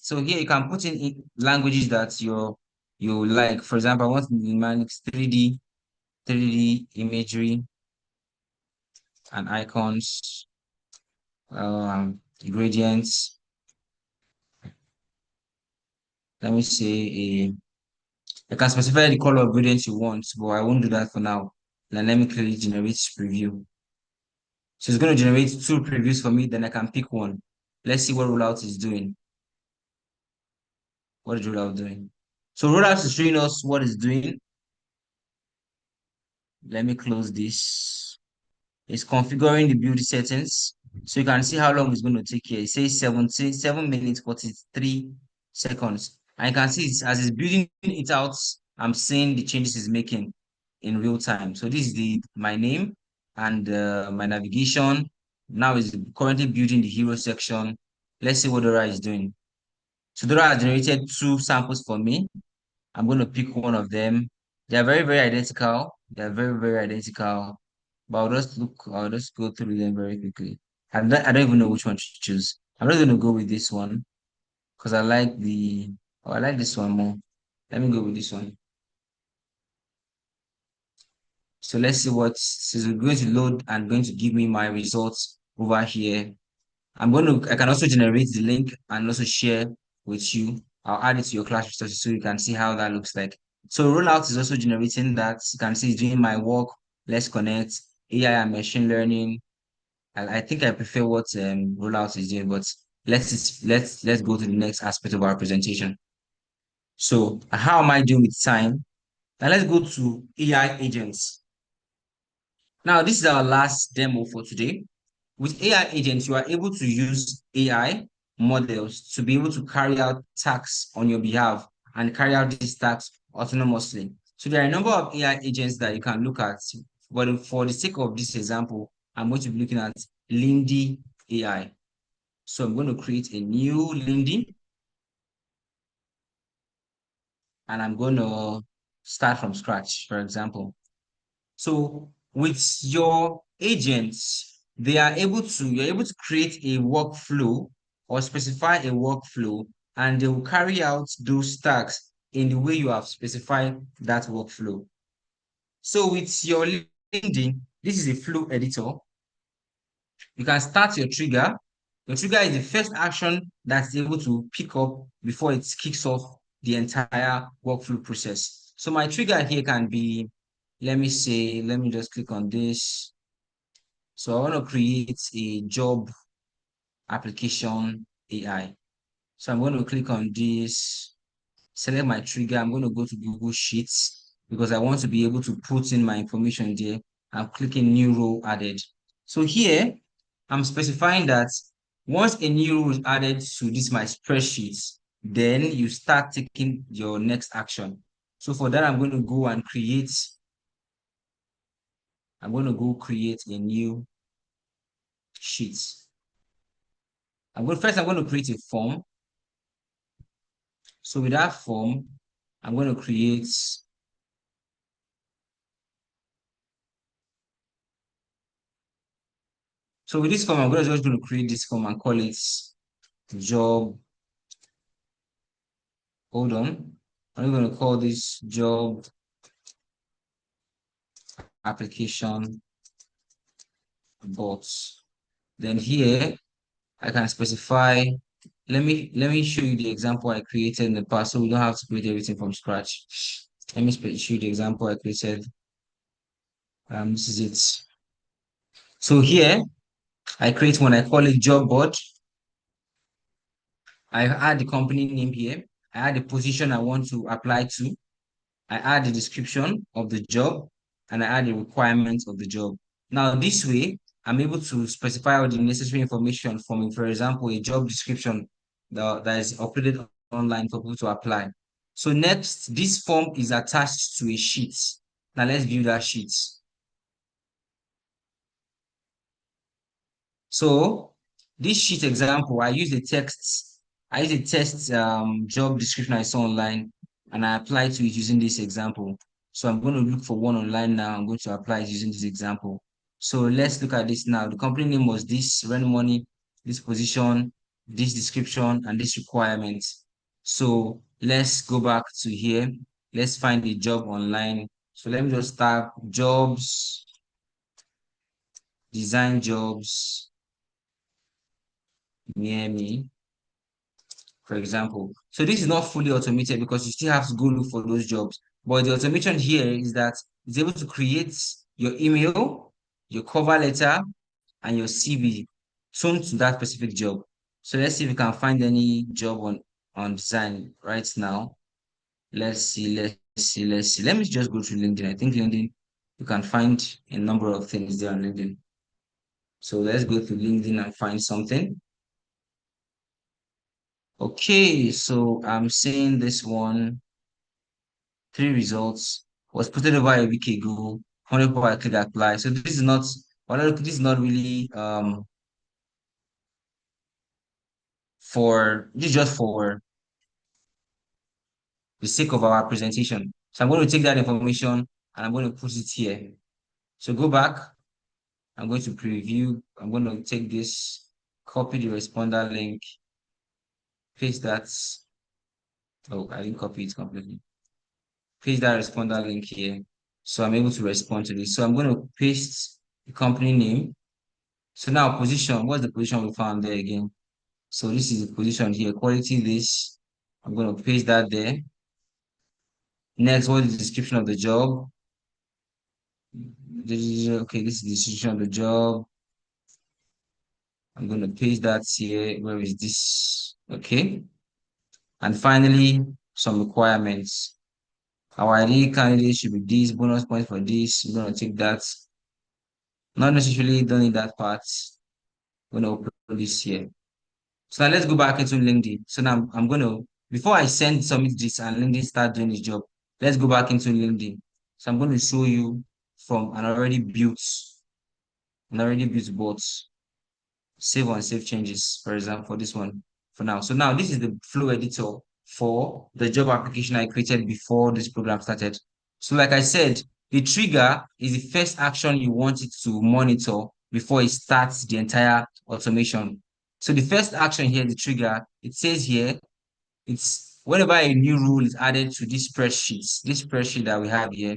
So here you can put in languages that you like. For example, I want minimalist 3D imagery and icons, gradients. Let me say I can specify the color of gradients you want, but I won't do that for now. Then let me clearly generate preview. So it's going to generate two previews for me, then I can pick one. Let's see what rollout is doing. What is rollout doing? So rollout is showing us what it's doing. Let me close this. It's configuring the build settings. So you can see how long it's going to take here. It says 7 minutes, 43 seconds. And you can see as it's building it out, I'm seeing the changes it's making in real time. So this is my name and my navigation. Now it's currently building the hero section. Let's see what Dora is doing. So Dora has generated two samples for me. I'm going to pick one of them. They are very, very identical. They are very, very identical. But I'll just go through them very quickly. I don't even know which one to choose. I'm not going to go with this one because I like this one more. Let me go with this one. So let's see so it's going to load and going to give me my results over here. I can also generate the link and also share with you. I'll add it to your class resources so you can see how that looks like. So rollout is also generating that. You can see it's doing my work. Let's connect AI and machine learning. I think I prefer what rollout is doing, but let's go to the next aspect of our presentation. So how am I doing with time? Now let's go to AI agents. Now this is our last demo for today. With AI agents, you are able to use AI models to be able to carry out tasks on your behalf and carry out these tasks autonomously. So there are a number of AI agents that you can look at, but for the sake of this example, I'm going to be looking at Lindy AI. So I'm going to create a new Lindy and I'm going to start from scratch, for example. So with your agents, you're able to create a workflow or specify a workflow, and they will carry out those tasks in the way you have specified that workflow. So with your LinkedIn, this is a flow editor. You can start your trigger. Your trigger is the first action that's able to pick up before it kicks off the entire workflow process. So my trigger here can be, let me just click on this. So I want to create a job application AI. So I'm going to click on this, select my trigger. I'm going to go to Google Sheets because I want to be able to put in my information there. I'm clicking new row added. So here, I'm specifying that once a new row is added to this my spreadsheet, then you start taking your next action. So for that, I'm going to go create a new sheet. I'm going to create a form. So with that form, I'm going to create. So with this form, I'm just going to create this form and call it job. Hold on. I'm going to call this job application bots. Then here I can specify. Let me show you the example I created in the past, so we don't have to create everything from scratch. Let me show you the example I created. This is it. So here I create one. I call it job board. I add the company name here. I add the position I want to apply to. I add the description of the job, and I add the requirements of the job. Now, this way, I'm able to specify all the necessary information from, for example, a job description that is uploaded online for people to apply. So next, this form is attached to a sheet. Now, let's view that sheet. So this sheet example, I use a text job description I saw online, and I apply to it using this example. So I'm going to look for one online now. I'm going to apply it using this example. So let's look at this now. The company name was this, rent money, this position, this description, and this requirement. So let's go back to here. Let's find a job online. So let me just type jobs, design jobs near me, for example. So this is not fully automated because you still have to go look for those jobs. But the automation here is that it's able to create your email, your cover letter, and your CV tuned to that specific job. So let's see if we can find any job on design right now. Let's see, let's see, let's see. Let me just go through LinkedIn. I think LinkedIn, you can find a number of things there on LinkedIn. So let's go to LinkedIn and find something. Okay, so I'm seeing this one, 3 results, was posted over a week ago. 100 people I click apply. So this is not, well, this is not really this is just for the sake of our presentation. So I'm going to take that information and I'm going to put it here. So go back. I'm going to preview. I'm going to take this, copy the responder link, paste that. Oh, I didn't copy it completely. Paste that responder link here. So I'm able to respond to this. So I'm going to paste the company name. So now position, what's the position we found there again? So this is the position here, quality this. I'm going to paste that there. Next, what is the description of the job? Okay, this is the description of the job. I'm going to paste that here. Where is this? Okay. And finally, some requirements. Our ideal candidate should be this, bonus points for this. I'm going to take that. Not necessarily don't need that part. I'm going to upload this here. So now let's go back into LinkedIn. So now I'm going to, before I submit this and LinkedIn start doing its job, let's go back into LinkedIn. So I'm going to show you from an already built bot. Save and save changes, for example, for this one for now. So now this is the flow editor for the job application I created before this program started. So like I said, the trigger is the first action you want it to monitor before it starts the entire automation. So the first action here, the trigger, it says here, it's whenever a new rule is added to this spreadsheet that we have here,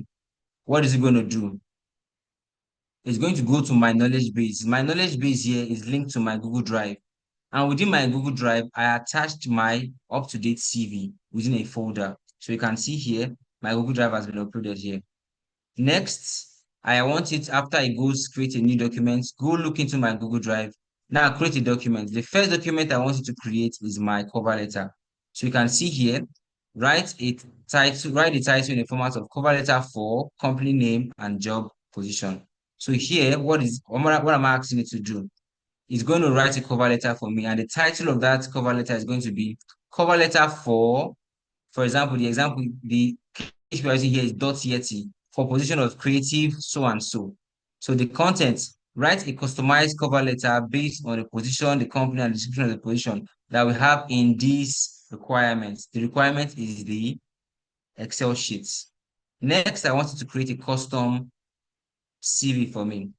what is it going to do? It's going to go to my knowledge base. My knowledge base here is linked to my Google Drive. And within my Google Drive, I attached my up-to-date CV within a folder. So you can see here, my Google Drive has been uploaded here. Next, I want it after it goes create a new document, go look into my Google Drive. Now create a document. The first document I want you to create is my cover letter. So you can see here, write the title in the format of cover letter for company name and job position. So here, what am I asking it to do? It's going to write a cover letter for me, and the title of that cover letter is going to be cover letter for example, the case we are using here is .yeti for position of creative so and so. So the content, write a customized cover letter based on the position, the company, and the description of the position that we have in these requirements. The requirement is the Excel sheets. Next, I wanted to create a custom CV for me.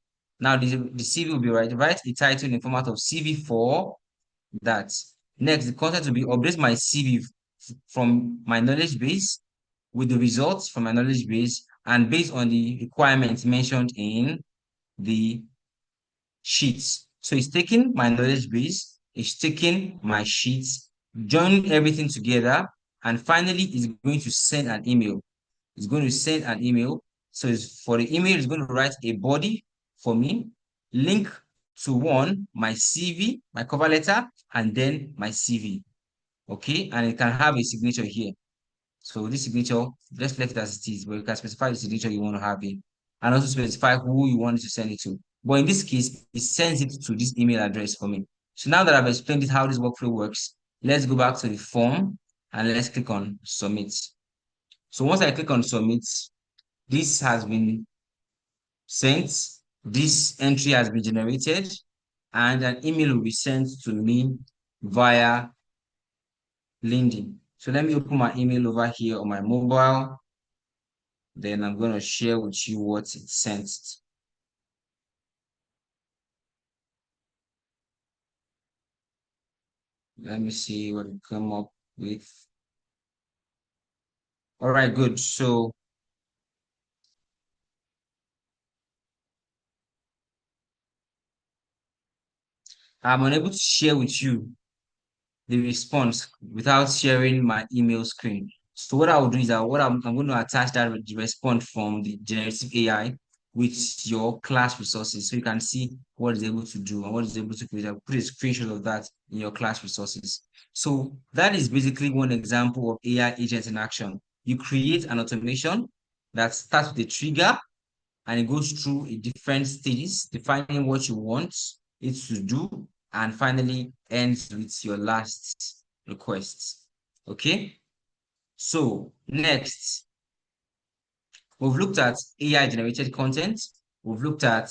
Now, the CV will be write the title in the format of CV for that. Next, the content will be update my CV from my knowledge base with the results from my knowledge base and based on the requirements mentioned in the sheets. So it's taking my knowledge base, it's taking my sheets, joining everything together, and finally it's going to send an email. It's going to send an email. So it's, for the email, it's going to write a body for me, link to one, my CV, my cover letter, and then my CV. Okay, and it can have a signature here. So this signature, just left it as it is, but you can specify the signature you want to have in, and also specify who you want to send it to. But in this case, it sends it to this email address for me. So now that I've explained it how this workflow works, let's go back to the form and let's click on submit. So once I click on submit, this has been sent, this entry has been generated, and an email will be sent to me via LinkedIn. So let me open my email over here on my mobile. Then I'm going to share with you what it sent. Let me see what it come up with. All right, good. So I'm unable to share with you the response without sharing my email screen. So what I will do is I'm going to attach that response from the generative AI with your class resources so you can see what it's able to do and what it's able to create. I'll put a screenshot of that in your class resources. So that is basically one example of AI agents in action. You create an automation that starts with a trigger and it goes through a different stages, defining what you want it to do, and finally ends with your last request. Okay, so next, we've looked at AI generated content, we've looked at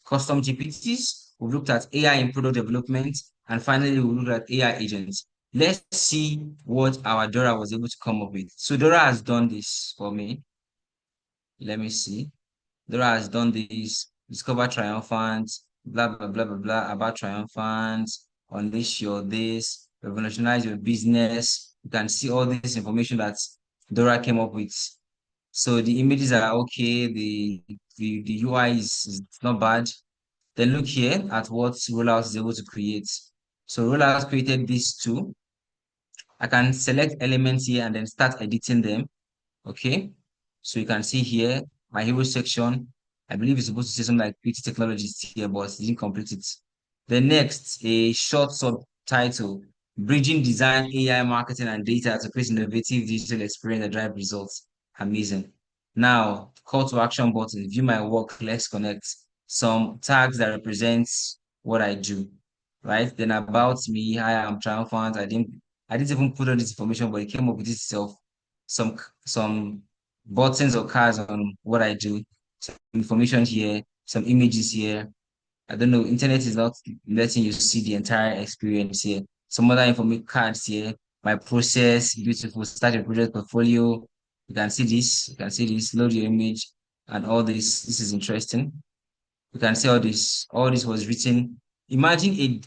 custom GPTs, we've looked at AI in product development, and finally, we looked at AI agents. Let's see what our Dora was able to come up with. So Dora has done this for me. Let me see. Dora has done this, discover triumphant, blah, blah, blah, blah, blah, about triumphant, unleash your this, revolutionize your business. You can see all this information that Dora came up with. So the images are okay, the UI is not bad. Then look here at what Rollout is able to create. So Rollout created these two. I can select elements here and then start editing them. Okay, so you can see here my hero section. I believe it's supposed to say something like PT technologies here, but it didn't complete it. The next, a short subtitle, bridging design, AI marketing, and data to create innovative digital experience that drive results. Amazing. Now, call to action button, view my work, let's connect. Some tags that represents what I do, right? Then about me, hi, I'm triumphant. I didn't even put all this information, but it came up with itself. Some buttons or cards on what I do, some information here, some images here. I don't know, internet is not letting you see the entire experience here. Some other information cards here, my process, beautiful, start your project portfolio. You can see this, you can see this, load your image and all this. This is interesting. You can see all this was written. Imagine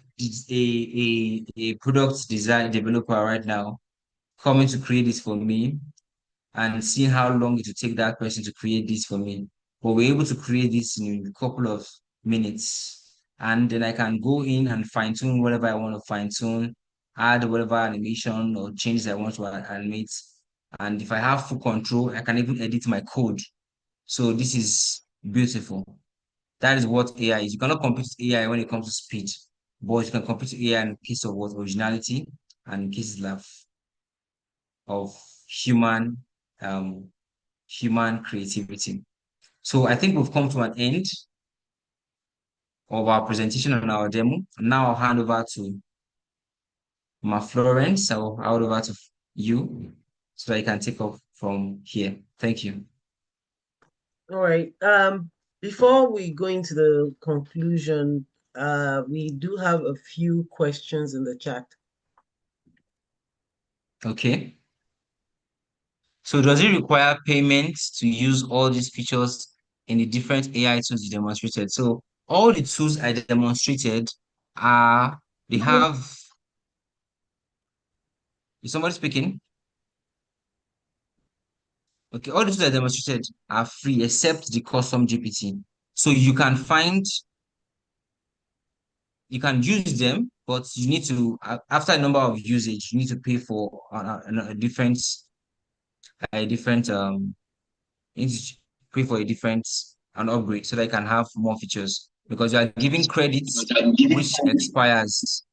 a product design developer right now coming to create this for me and seeing how long it will take that person to create this for me. But we're able to create this in a couple of minutes. And then I can go in and fine tune whatever I want to fine tune, add whatever animation or changes I want to animate. And if I have full control, I can even edit my code. So this is beautiful. That is what AI is. You cannot compete with AI when it comes to speed, but you can compete with AI in case of what originality and in cases of human um, human creativity. So I think we've come to an end of our presentation on our demo. Now I'll hand over to my Florence. I'll hand over to you so that you can take off from here. Thank you. All right. Before we go into the conclusion, we do have a few questions in the chat. Okay. So does it require payments to use all these features in the different AI tools you demonstrated? So all the tools I demonstrated are, they have, is somebody speaking? Okay, all the tools I demonstrated are free except the custom GPT. So you can find you can use them, but you need to, after a number of usage, you need to pay for a different you need to pay for a different an upgrade so that you can have more features because you are giving credits which expires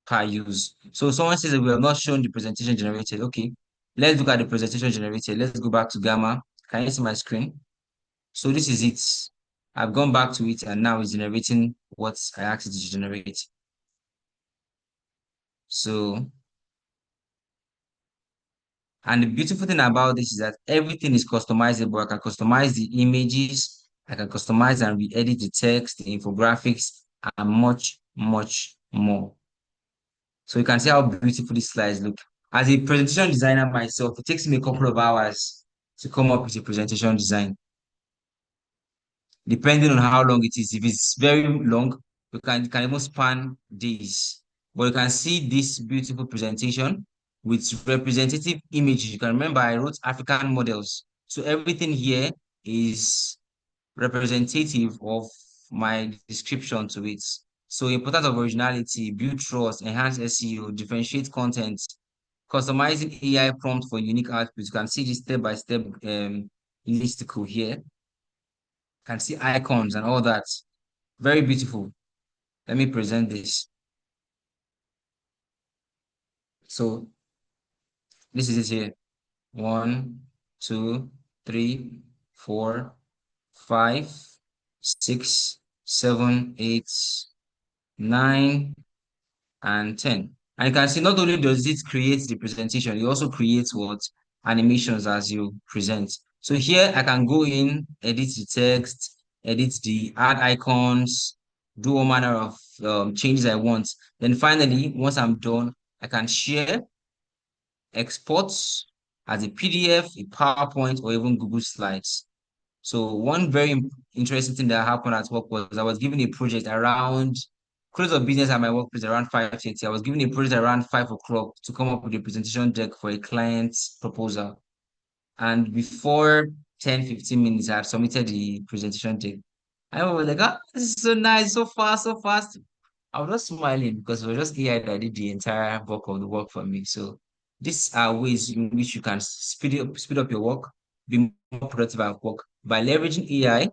per use. So someone says that we have not shown the presentation generated. Okay, let's look at the presentation generated. Let's go back to Gamma. Can you see my screen? So this is it. I've gone back to it and now it's generating what I asked it to generate. So, and the beautiful thing about this is that everything is customizable. I can customize the images, I can customize and re-edit the text, the infographics, and much, much more. So you can see how beautiful these slides look. As a presentation designer myself, it takes me a couple of hours to come up with a presentation design, depending on how long it is. If it's very long, you can even span days. But you can see this beautiful presentation with representative images. You can remember I wrote African models. So everything here is representative of my description to it. So importance of originality, build trust, enhance SEO, differentiate content, customizing AI prompt for unique outputs. You can see this step-by-step listicle here. You can see icons and all that. Very beautiful. Let me present this. So this is it here. 1, 2, 3, 4, 5, 6, 7, 8, 9, and 10. And you can see not only does it create the presentation, it also creates what animations as you present. So here I can go in, edit the text, edit the add icons, do all manner of changes I want. Then finally, once I'm done, I can share, export as a PDF, a PowerPoint, or even Google Slides. So one very interesting thing that happened at work was I was given a project around close of business at my workplace around 5:30. I was given a project around 5 o'clock to come up with a presentation deck for a client's proposal. And before 10, 15 minutes, I had submitted the presentation deck. I was like, ah, this is so nice, so fast, so fast. I was just smiling because it was just AI that did the entire bulk of the work for me. So these are ways in which you can speed up your work, be more productive at work by leveraging AI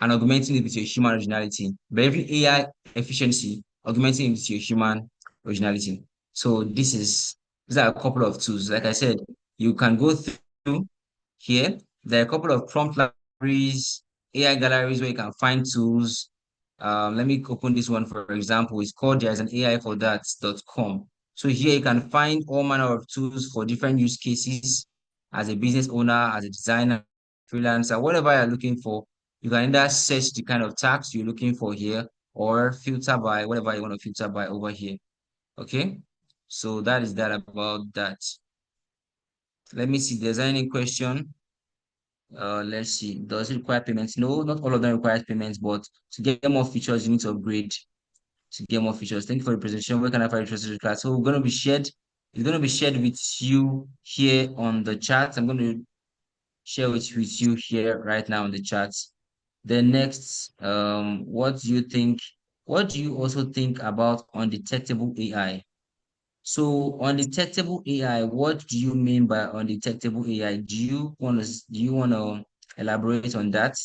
and augmenting it with your human originality. By leveraging AI efficiency, augmenting it with your human originality. So these are a couple of tools. Like I said, you can go through here. There are a couple of prompt libraries, AI galleries where you can find tools. Let me open this one, for example. It's called there's an AI for that.com. So here you can find all manner of tools for different use cases as a business owner, as a designer, freelancer, whatever you're looking for. You can either search the kind of tags you're looking for here or filter by whatever you want to filter by over here. Okay. So that is that about that. Let me see if there's any question. Let's see. Does it require payments? No, not all of them require payments, but to get more features, you need to upgrade to get more features. Thank you for the presentation. Where can I find the class? So we're going to be shared. It's going to be shared with you here on the chat. I'm going to share with you here right now on the chat. Then next, what do you think? What do you also think about undetectable AI? So undetectable AI, what do you mean by undetectable AI? Do you want to elaborate on that?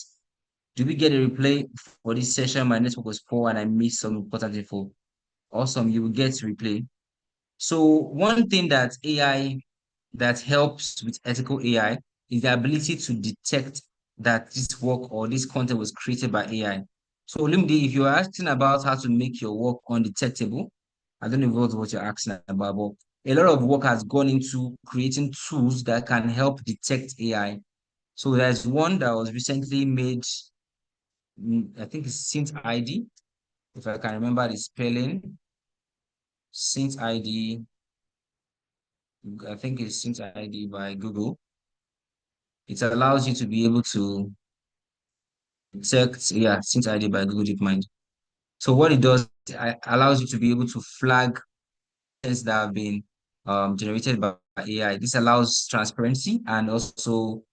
Do we get a replay for this session? My network was poor and I missed some important info. Awesome, you will get replay. So one thing that AI that helps with ethical AI is the ability to detect that this work or this content was created by AI. So Lumdi, if you're asking about how to make your work undetectable, I don't know what you're asking about, but a lot of work has gone into creating tools that can help detect AI. So there's one that was recently made, I think it's Synth ID, if I can remember the spelling. Synth ID, I think it's Synth ID by Google. It allows you to be able to detect, yeah, Synth ID by Google DeepMind. So what it does, it allows you to be able to flag things that have been generated by AI. This allows transparency and also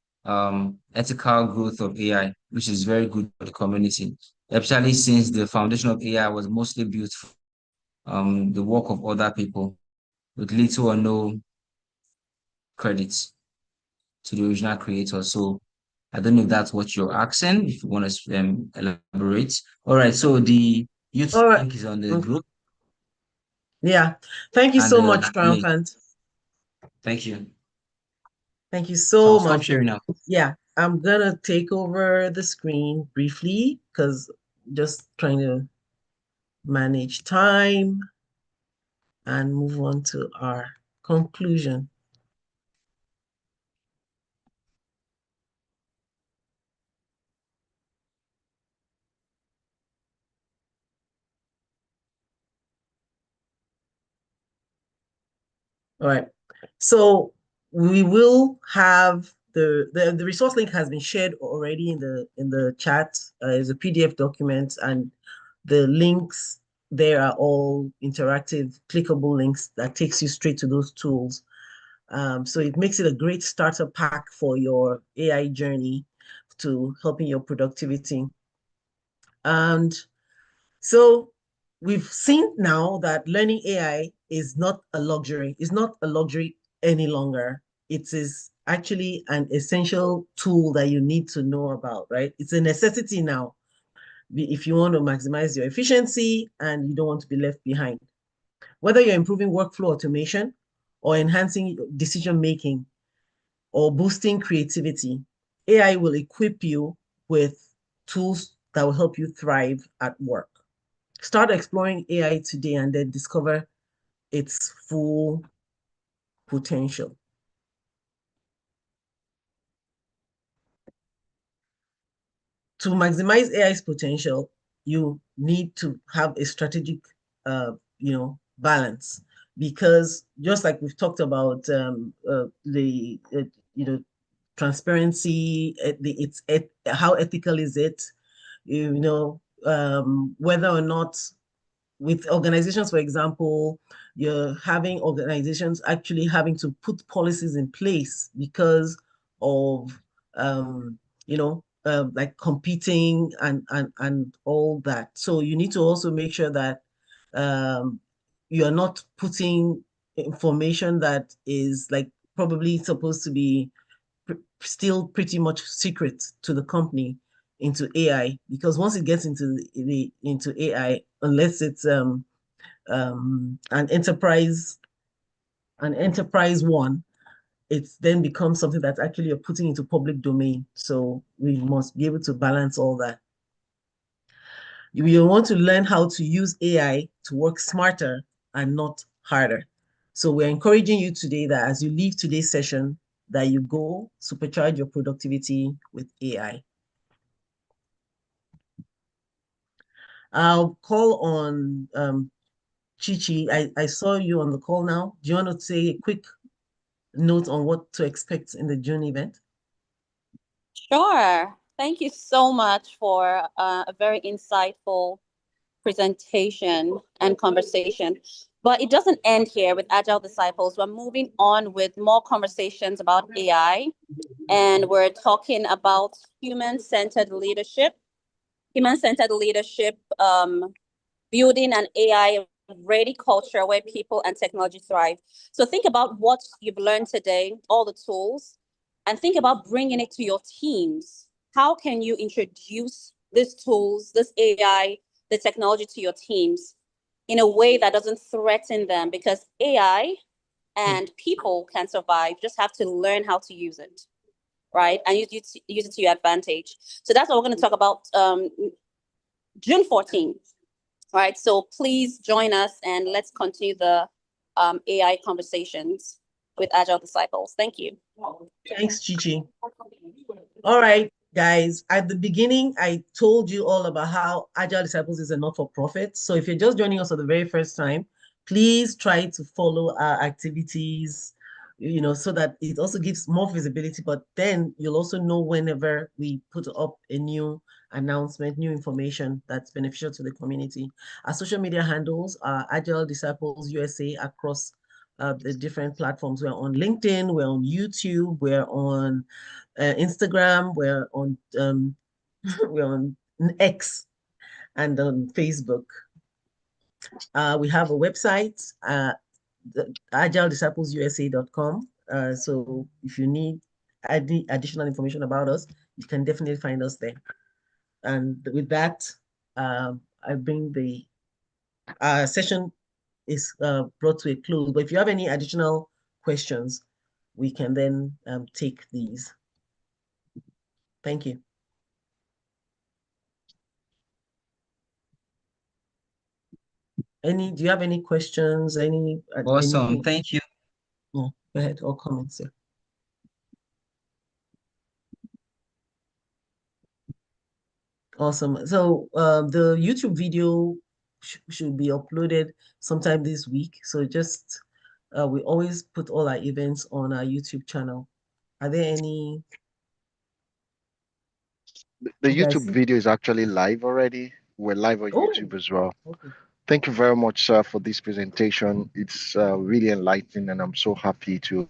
ethical growth of AI, which is very good for the community. especially since the foundation of AI was mostly built the work of other people with little or no credit to the original creator. So I don't know if that's what you're asking, if you want to elaborate. All right, so the youth All right. link is on the group Yeah. Thank you and so much, yeah, Triumphant. thank you. Thank you So I'll so stop much. sharing now. Yeah, I'm gonna take over the screen briefly because just trying to manage time and move on to our conclusion. All right. So we will have the resource link has been shared already in the chat. It's a PDF document, and the links there are all interactive, clickable links that takes you straight to those tools. So it makes it a great starter pack for your AI journey to helping your productivity. And so we've seen now that learning AI is not a luxury. It's not a luxury any longer. It is actually an essential tool that you need to know about, right? It's a necessity now if you want to maximize your efficiency and you don't want to be left behind. Whether you're improving workflow automation or enhancing decision making or boosting creativity, AI will equip you with tools that will help you thrive at work. Start exploring AI today and then discover its full potential. To maximize AI's potential, you need to have a strategic, balance, because just like we've talked about transparency, how ethical is it, whether or not with organizations, for example, you're having organizations actually having to put policies in place because of like competing and all that. So you need to also make sure that you're not putting information that is like probably supposed to be still pretty much secret to the company into AI, because once it gets into AI, unless it's an enterprise one, it then becomes something that actually you're putting into public domain. So we must be able to balance all that. You want to learn how to use AI to work smarter and not harder. So we're encouraging you today that as you leave today's session, that you go supercharge your productivity with AI. I'll call on Chichi. I saw you on the call now. Do you want to say a quick note on what to expect in the June event? Sure. Thank you so much for a very insightful presentation and conversation. But it doesn't end here with Agile Disciples. We're moving on with more conversations about AI, and we're talking about human-centered leadership, building an AI-ready culture where people and technology thrive. So think about what you've learned today, all the tools, and think about bringing it to your teams. How can you introduce these tools, this AI, the technology to your teams in a way that doesn't threaten them? Because AI and people can survive, just have to learn how to use it, right? And use it to your advantage. So that's what we're going to talk about June 14th, right? So please join us and let's continue the AI conversations with Agile Disciples. Thank you. Thanks, Chichi. All right, guys. At the beginning, I told you all about how Agile Disciples is a not-for-profit. So if you're just joining us for the very first time, please try to follow our activities, so that it also gives more visibility, but then you'll also know whenever we put up a new announcement, new information that's beneficial to the community. Our social media handles are Agile Disciples USA across the different platforms. We're on LinkedIn, we're on YouTube, we're on Instagram, we're on we're on X, and on Facebook. We have a website, agiledisciplesusa.com. So if you need any additional information about us, you can definitely find us there. And with that, I bring the session is brought to a close. But if you have any additional questions, we can then take these. Thank you. Do you have any questions? Awesome. Anything? Thank you. Yeah, go ahead, or comments, sir. Awesome. So the YouTube video should be uploaded sometime this week. So just we always put all our events on our YouTube channel. Are there any? The You guys YouTube see? video is actually live already. We're live on Oh, YouTube as well. okay. Thank you very much, sir, for this presentation. It's really enlightening, and I'm so happy to.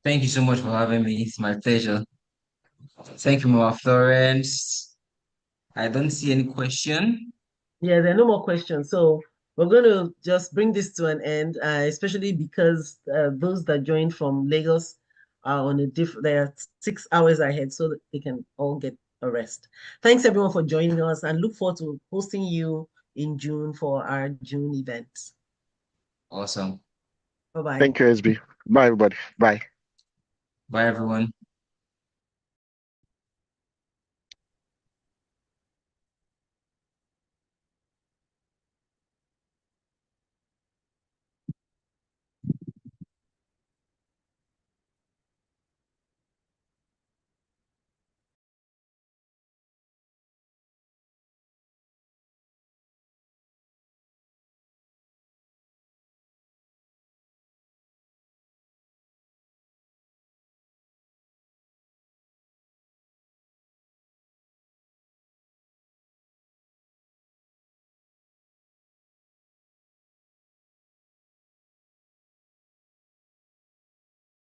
Thank you so much for having me. It's my pleasure. Thank you, Mama Florence. I don't see any question. Yeah, there are no more questions. So we're going to just bring this to an end, especially because those that joined from Lagos are on a different, they're 6 hours ahead, so that they can all get a rest. Thanks everyone for joining us, and look forward to hosting you in June for our June event. Awesome. Bye-bye. Thank you, SB. Bye, everybody. Bye. Bye, everyone.